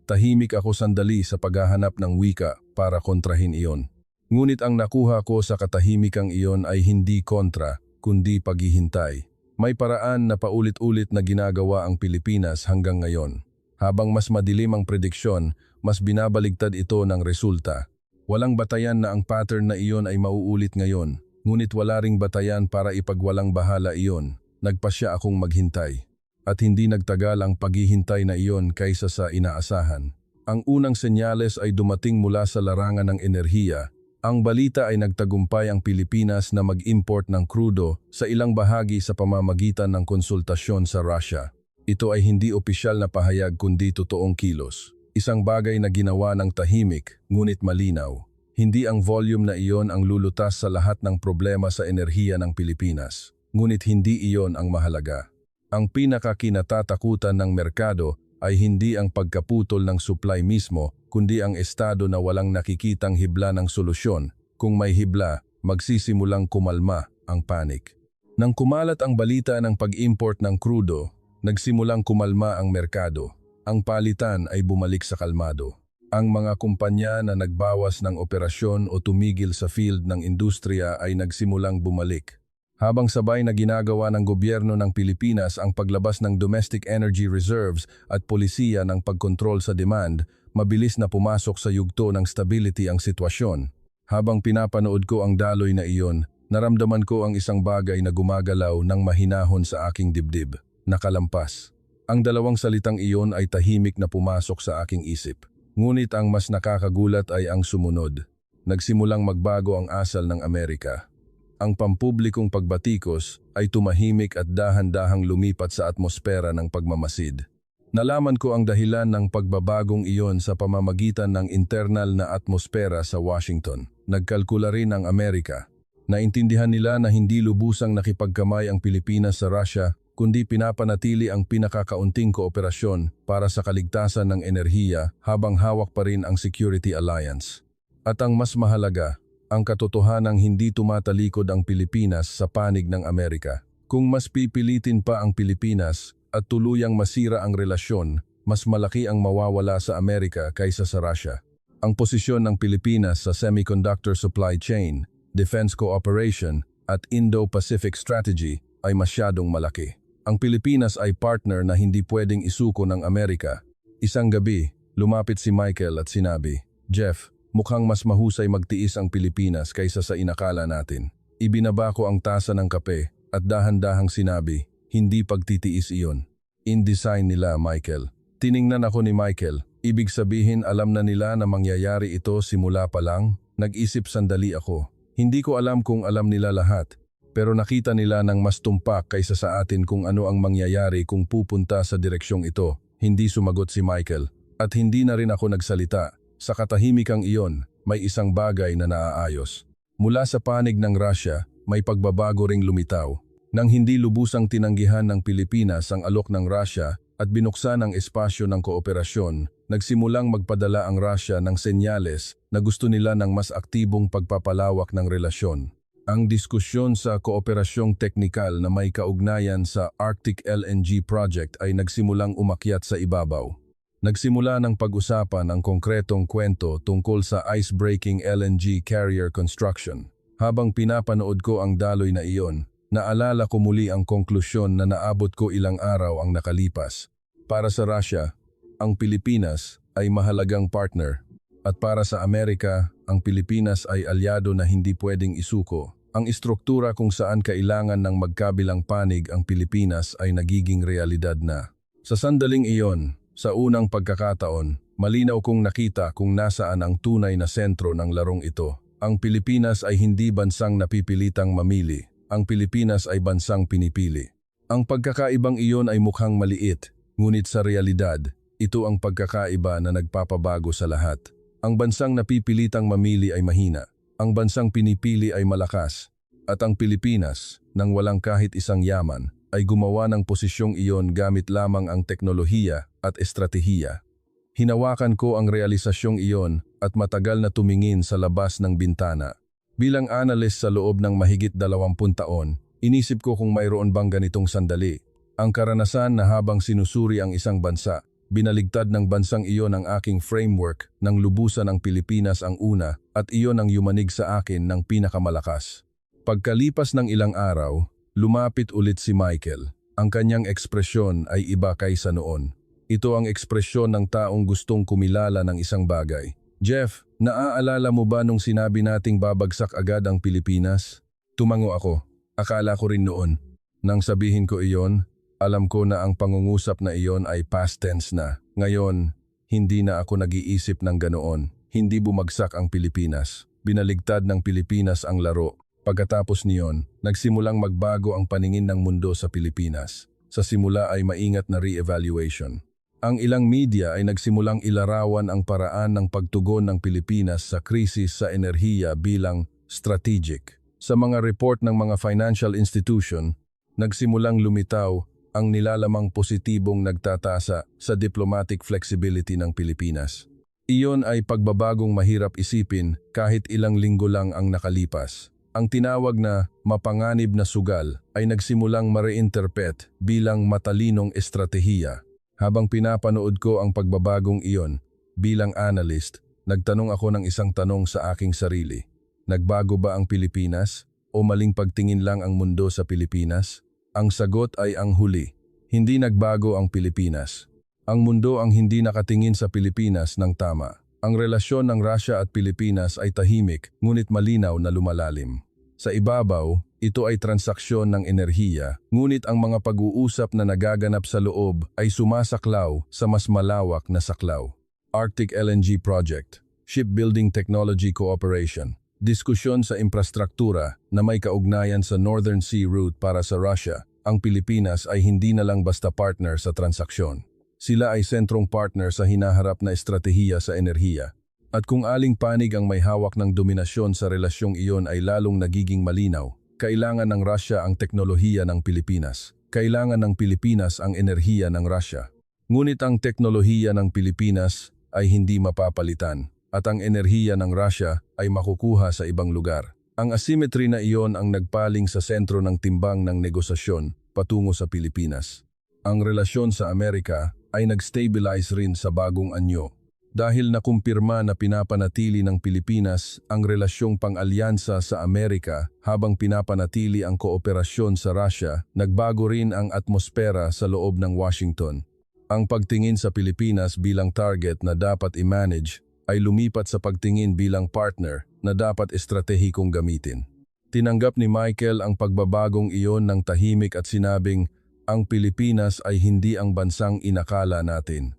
Tahimik ako sandali sa paghahanap ng wika para kontrahin iyon. Ngunit ang nakuha ko sa katahimikang iyon ay hindi kontra, kundi paghihintay. May paraan na paulit-ulit na ginagawa ang Pilipinas hanggang ngayon. Habang mas madilim ang prediksyon, mas binabaligtad ito ng resulta. Walang batayan na ang pattern na iyon ay mauulit ngayon, ngunit wala ring batayan para ipagwalang bahala iyon. Nagpasya akong maghintay. At hindi nagtagal ang paghihintay na iyon kaysa sa inaasahan. Ang unang senyales ay dumating mula sa larangan ng enerhiya. Ang balita ay nagtagumpay ang Pilipinas na mag-import ng krudo sa ilang bahagi sa pamamagitan ng konsultasyon sa Russia. Ito ay hindi opisyal na pahayag kundi totoong kilos. Isang bagay na ginawa ng tahimik, ngunit malinaw. Hindi ang volume na iyon ang lulutas sa lahat ng problema sa enerhiya ng Pilipinas. Ngunit hindi iyon ang mahalaga. Ang pinakakinatatakutan ng merkado ay hindi ang pagkaputol ng supply mismo, kundi ang estado na walang nakikitang hibla ng solusyon. Kung may hibla, magsisimulang kumalma ang panik. Nang kumalat ang balita ng pag-import ng krudo, nagsimulang kumalma ang merkado. Ang palitan ay bumalik sa kalmado. Ang mga kumpanya na nagbawas ng operasyon o tumigil sa field ng industriya ay nagsimulang bumalik. Habang sabay na ginagawa ng gobyerno ng Pilipinas ang paglabas ng domestic energy reserves at polisiya ng pagkontrol sa demand, mabilis na pumasok sa yugto ng stability ang sitwasyon. Habang pinapanood ko ang daloy na iyon, naramdaman ko ang isang bagay na gumagalaw ng mahinahon sa aking dibdib, nakalampas. Ang dalawang salitang iyon ay tahimik na pumasok sa aking isip. Ngunit ang mas nakakagulat ay ang sumunod. Nagsimulang magbago ang asal ng Amerika. Ang pampublikong pagbatikos ay tumahimik at dahan-dahang lumipat sa atmosfera ng pagmamasid. Nalaman ko ang dahilan ng pagbabagong iyon sa pamamagitan ng internal na atmosfera sa Washington. Nagkalkula rin ang Amerika. Naintindihan nila na hindi lubusang nakipagkamay ang Pilipinas sa Russia, kundi pinapanatili ang pinakakaunting kooperasyon para sa kaligtasan ng enerhiya habang hawak pa rin ang Security Alliance. At ang mas mahalaga, ang katotohanang hindi tumatalikod ang Pilipinas sa panig ng Amerika. Kung mas pipilitin pa ang Pilipinas at tuluyang masira ang relasyon, mas malaki ang mawawala sa Amerika kaysa sa Russia. Ang posisyon ng Pilipinas sa semiconductor supply chain, defense cooperation at Indo-Pacific strategy ay masyadong malaki. Ang Pilipinas ay partner na hindi pwedeng isuko ng Amerika. Isang gabi, lumapit si Michael at sinabi, "Jeff, mukhang mas mahusay magtiis ang Pilipinas kaysa sa inakala natin." Ibinaba ko ang tasa ng kape at dahan-dahang sinabi, "Hindi pagtitiis iyon. In-design nila, Michael." Tiningnan ako ni Michael. Ibig sabihin alam na nila na mangyayari ito simula pa lang? Nag-isip sandali ako. Hindi ko alam kung alam nila lahat. Pero nakita nila ng mas tumpak kaysa sa atin kung ano ang mangyayari kung pupunta sa direksyong ito. Hindi sumagot si Michael. At hindi na rin ako nagsalita. Sa katahimikang iyon, may isang bagay na naaayos. Mula sa panig ng Russia, may pagbabago ring lumitaw. Nang hindi lubusang tinanggihan ng Pilipinas ang alok ng Russia at binuksan ang espasyo ng kooperasyon, nagsimulang magpadala ang Russia ng senyales na gusto nila ng mas aktibong pagpapalawak ng relasyon. Ang diskusyon sa kooperasyong teknikal na may kaugnayan sa Arctic LNG project ay nagsimulang umakyat sa ibabaw. Nagsimula ng pag-usapan ang konkretong kwento tungkol sa ice-breaking LNG carrier construction. Habang pinapanood ko ang daloy na iyon, Naalala ko muli ang konklusyon na naabot ko ilang araw ang nakalipas. Para sa Russia, ang Pilipinas ay mahalagang partner. At para sa Amerika, ang Pilipinas ay alyado na hindi pwedeng isuko. Ang istruktura kung saan kailangan ng magkabilang panig ang Pilipinas ay nagiging realidad na. Sa sandaling iyon, sa unang pagkakataon, malinaw kong nakita kung nasaan ang tunay na sentro ng larong ito. Ang Pilipinas ay hindi bansang napipilitang mamili. Ang Pilipinas ay bansang pinipili. Ang pagkakaibang iyon ay mukhang maliit, ngunit sa realidad, ito ang pagkakaiba na nagpapabago sa lahat. Ang bansang napipilitang mamili ay mahina. Ang bansang pinipili ay malakas. At ang Pilipinas, nang walang kahit isang yaman, ay gumawa ng posisyong iyon gamit lamang ang teknolohiya at estratehiya. Hinawakan ko ang realisasyong iyon at matagal na tumingin sa labas ng bintana. Bilang analyst sa loob ng mahigit 20 taon, inisip ko kung mayroon bang ganitong sandali. Ang karanasan na habang sinusuri ang isang bansa, binaligtad ng bansang iyon ang aking framework ng lubusan ang Pilipinas ang una at iyon ang yumanig sa akin ng pinakamalakas. Pagkalipas ng ilang araw, lumapit ulit si Michael. Ang kanyang ekspresyon ay iba kaysa noon. Ito ang ekspresyon ng taong gustong kumilala ng isang bagay. Jeff, naaalala mo ba nung sinabi nating babagsak agad ang Pilipinas? Tumango ako. Akala ko rin noon. Nang sabihin ko iyon, alam ko na ang pangungusap na iyon ay past tense na. Ngayon, hindi na ako nag-iisip ng ganoon. Hindi bumagsak ang Pilipinas. Binaligtad ng Pilipinas ang laro. Pagkatapos niyon, nagsimulang magbago ang paningin ng mundo sa Pilipinas. Sa simula ay maingat na re-evaluation. Ang ilang media ay nagsimulang ilarawan ang paraan ng pagtugon ng Pilipinas sa krisis sa enerhiya bilang strategic. Sa mga report ng mga financial institution, nagsimulang lumitaw ang nilalamang positibong nagtatasa sa diplomatic flexibility ng Pilipinas. Iyon ay pagbabagong mahirap isipin kahit ilang linggo lang ang nakalipas. Ang tinawag na mapanganib na sugal ay nagsimulang ma-reinterpret bilang matalinong estratehiya. Habang pinapanood ko ang pagbabagong iyon, bilang analyst, nagtanong ako ng isang tanong sa aking sarili. Nagbago ba ang Pilipinas o maling pagtingin lang ang mundo sa Pilipinas? Ang sagot ay ang huli. Hindi nagbago ang Pilipinas. Ang mundo ang hindi nakatingin sa Pilipinas ng tama. Ang relasyon ng Russia at Pilipinas ay tahimik ngunit malinaw na lumalalim. Sa ibabaw, ito ay transaksyon ng enerhiya, ngunit ang mga pag-uusap na nagaganap sa loob ay sumasaklaw sa mas malawak na saklaw. Arctic LNG Project, Shipbuilding Technology Cooperation, diskusyon sa infrastruktura na may kaugnayan sa Northern Sea Route para sa Russia. Ang Pilipinas ay hindi na lang basta partner sa transaksyon. Sila ay sentrong partner sa hinaharap na estratehiya sa enerhiya. At kung aling panig ang may hawak ng dominasyon sa relasyong iyon ay lalong nagiging malinaw, kailangan ng Russia ang teknolohiya ng Pilipinas. Kailangan ng Pilipinas ang enerhiya ng Russia. Ngunit ang teknolohiya ng Pilipinas ay hindi mapapalitan at ang enerhiya ng Russia ay makukuha sa ibang lugar. Ang asymmetry na iyon ang nagpaling sa sentro ng timbang ng negosasyon patungo sa Pilipinas. Ang relasyon sa Amerika ay nag-stabilize rin sa bagong anyo. Dahil nakumpirma na pinapanatili ng Pilipinas ang relasyong pang-alyansa sa Amerika habang pinapanatili ang kooperasyon sa Russia, nagbago rin ang atmosfera sa loob ng Washington. Ang pagtingin sa Pilipinas bilang target na dapat i-manage ay lumipat sa pagtingin bilang partner na dapat estratehikong gamitin. Tinanggap ni Michael ang pagbabagong iyon ng tahimik at sinabing, ang Pilipinas ay hindi ang bansang inakala natin.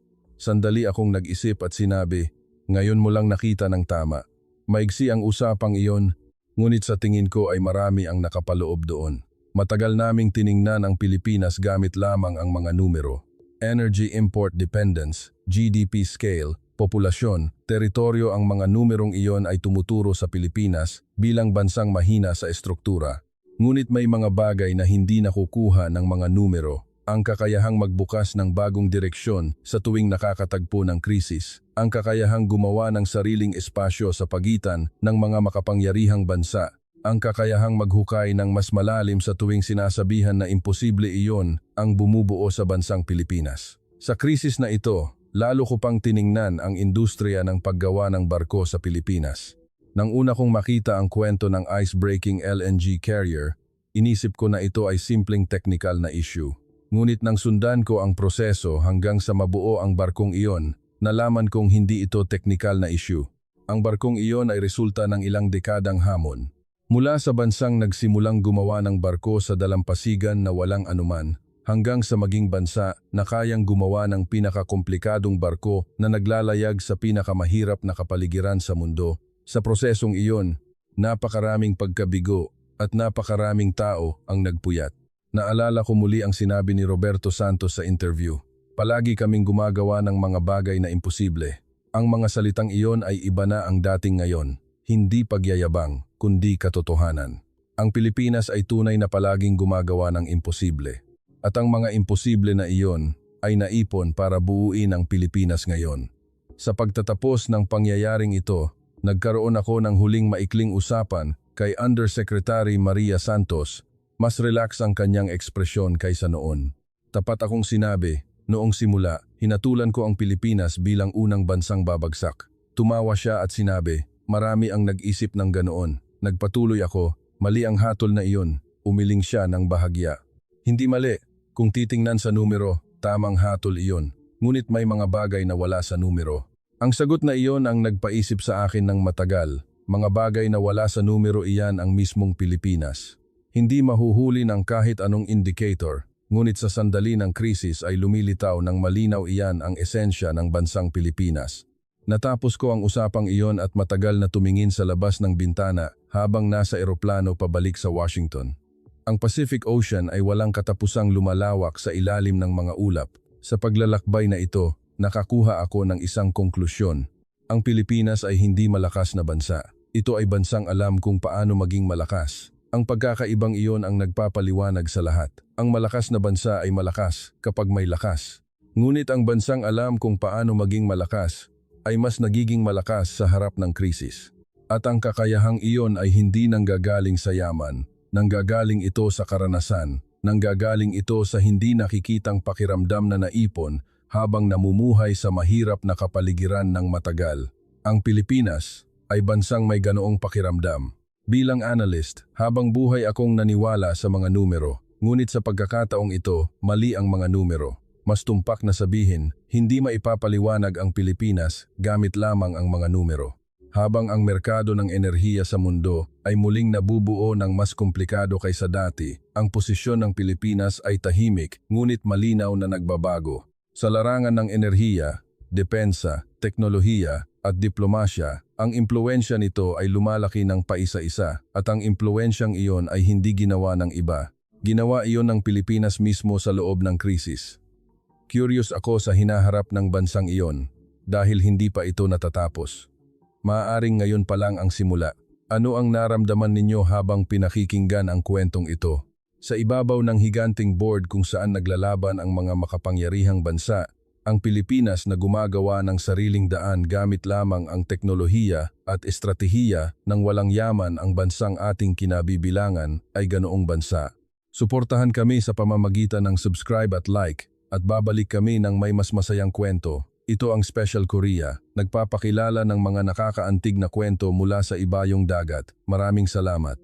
Sandali akong nag-isip at sinabi, ngayon mo lang nakita ng tama. Maigsi ang usapang iyon, ngunit sa tingin ko ay marami ang nakapaloob doon. Matagal naming tiningnan ang Pilipinas gamit lamang ang mga numero. Energy import dependence, GDP scale, populasyon, teritoryo ang mga numerong iyon ay tumuturo sa Pilipinas bilang bansang mahina sa estruktura. Ngunit may mga bagay na hindi nakukuha ng mga numero. Ang kakayahang magbukas ng bagong direksyon sa tuwing nakakatagpo ng krisis. Ang kakayahang gumawa ng sariling espasyo sa pagitan ng mga makapangyarihang bansa. Ang kakayahang maghukay ng mas malalim sa tuwing sinasabihan na imposible iyon ang bumubuo sa bansang Pilipinas. Sa krisis na ito, lalo ko pang tiningnan ang industriya ng paggawa ng barko sa Pilipinas. Nang una kong makita ang kwento ng ice-breaking LNG carrier, inisip ko na ito ay simpleng technical na issue. Ngunit nang sundan ko ang proseso hanggang sa mabuo ang barkong iyon, nalaman kong hindi ito technical na issue. Ang barkong iyon ay resulta ng ilang dekadang hamon. Mula sa bansang nagsimulang gumawa ng barko sa dalampasigan na walang anuman, hanggang sa maging bansa na kayang gumawa ng pinakakomplikadong barko na naglalayag sa pinakamahirap na kapaligiran sa mundo. Sa prosesong iyon, napakaraming pagkabigo at napakaraming tao ang nagpuyat. Naalala ko muli ang sinabi ni Roberto Santos sa interview. Palagi kaming gumagawa ng mga bagay na imposible. Ang mga salitang iyon ay iba na ang dating ngayon. Hindi pagyayabang, kundi katotohanan. Ang Pilipinas ay tunay na palaging gumagawa ng imposible. At ang mga imposible na iyon ay naipon para buuin ang Pilipinas ngayon. Sa pagtatapos ng pangyayaring ito, nagkaroon ako ng huling maikling usapan kay Undersecretary Maria Santos. Mas relax ang kanyang ekspresyon kaysa noon. Tapat akong sinabi, noong simula, hinatulan ko ang Pilipinas bilang unang bansang babagsak. Tumawa siya at sinabi, marami ang nag-isip ng ganoon. Nagpatuloy ako, mali ang hatol na iyon. Umiling siya ng bahagya. Hindi mali. Kung titingnan sa numero, tamang hatol iyon. Ngunit may mga bagay na wala sa numero. Ang sagot na iyon ang nagpaisip sa akin ng matagal. Mga bagay na wala sa numero iyan ang mismong Pilipinas. Hindi mahuhuli ng kahit anong indicator, ngunit sa sandali ng krisis ay lumilitaw ng malinaw iyan ang esensya ng bansang Pilipinas. Natapos ko ang usapang iyon at matagal na tumingin sa labas ng bintana habang nasa eroplano pabalik sa Washington. Ang Pacific Ocean ay walang katapusang lumalawak sa ilalim ng mga ulap. Sa paglalakbay na ito, nakakuha ako ng isang konklusyon. Ang Pilipinas ay hindi malakas na bansa. Ito ay bansang alam kung paano maging malakas. Ang pagkakaibang iyon ang nagpapaliwanag sa lahat. Ang malakas na bansa ay malakas kapag may lakas. Ngunit ang bansang alam kung paano maging malakas ay mas nagiging malakas sa harap ng krisis. At ang kakayahang iyon ay hindi nanggagaling sa yaman, nanggagaling ito sa karanasan, nanggagaling ito sa hindi nakikitang pakiramdam na naipon habang namumuhay sa mahirap na kapaligiran ng matagal. Ang Pilipinas ay bansang may ganoong pakiramdam. Bilang analyst, habang buhay akong naniwala sa mga numero, ngunit sa pagkakataong ito, mali ang mga numero. Mas tumpak na sabihin, hindi maipapaliwanag ang Pilipinas gamit lamang ang mga numero. Habang ang merkado ng enerhiya sa mundo ay muling nabubuo ng mas komplikado kaysa dati, ang posisyon ng Pilipinas ay tahimik ngunit malinaw na nagbabago. Sa larangan ng enerhiya, depensa, teknolohiya at diplomasya, ang impluwensya nito ay lumalaki ng paisa-isa at ang impluwensyang iyon ay hindi ginawa ng iba. Ginawa iyon ng Pilipinas mismo sa loob ng krisis. Curious ako sa hinaharap ng bansang iyon dahil hindi pa ito natatapos. Maaaring ngayon pa lang ang simula. Ano ang naramdaman ninyo habang pinakikinggan ang kwentong ito? Sa ibabaw ng higanting board kung saan naglalaban ang mga makapangyarihang bansa, ang Pilipinas na gumagawa ng sariling daan gamit lamang ang teknolohiya at estratehiya ng walang yaman ang bansang ating kinabibilangan ay ganoong bansa. Suportahan kami sa pamamagitan ng subscribe at like at babalik kami ng may mas masayang kwento. Ito ang Special Korea, nagpapakilala ng mga nakakaantig na kwento mula sa ibayong dagat. Maraming salamat.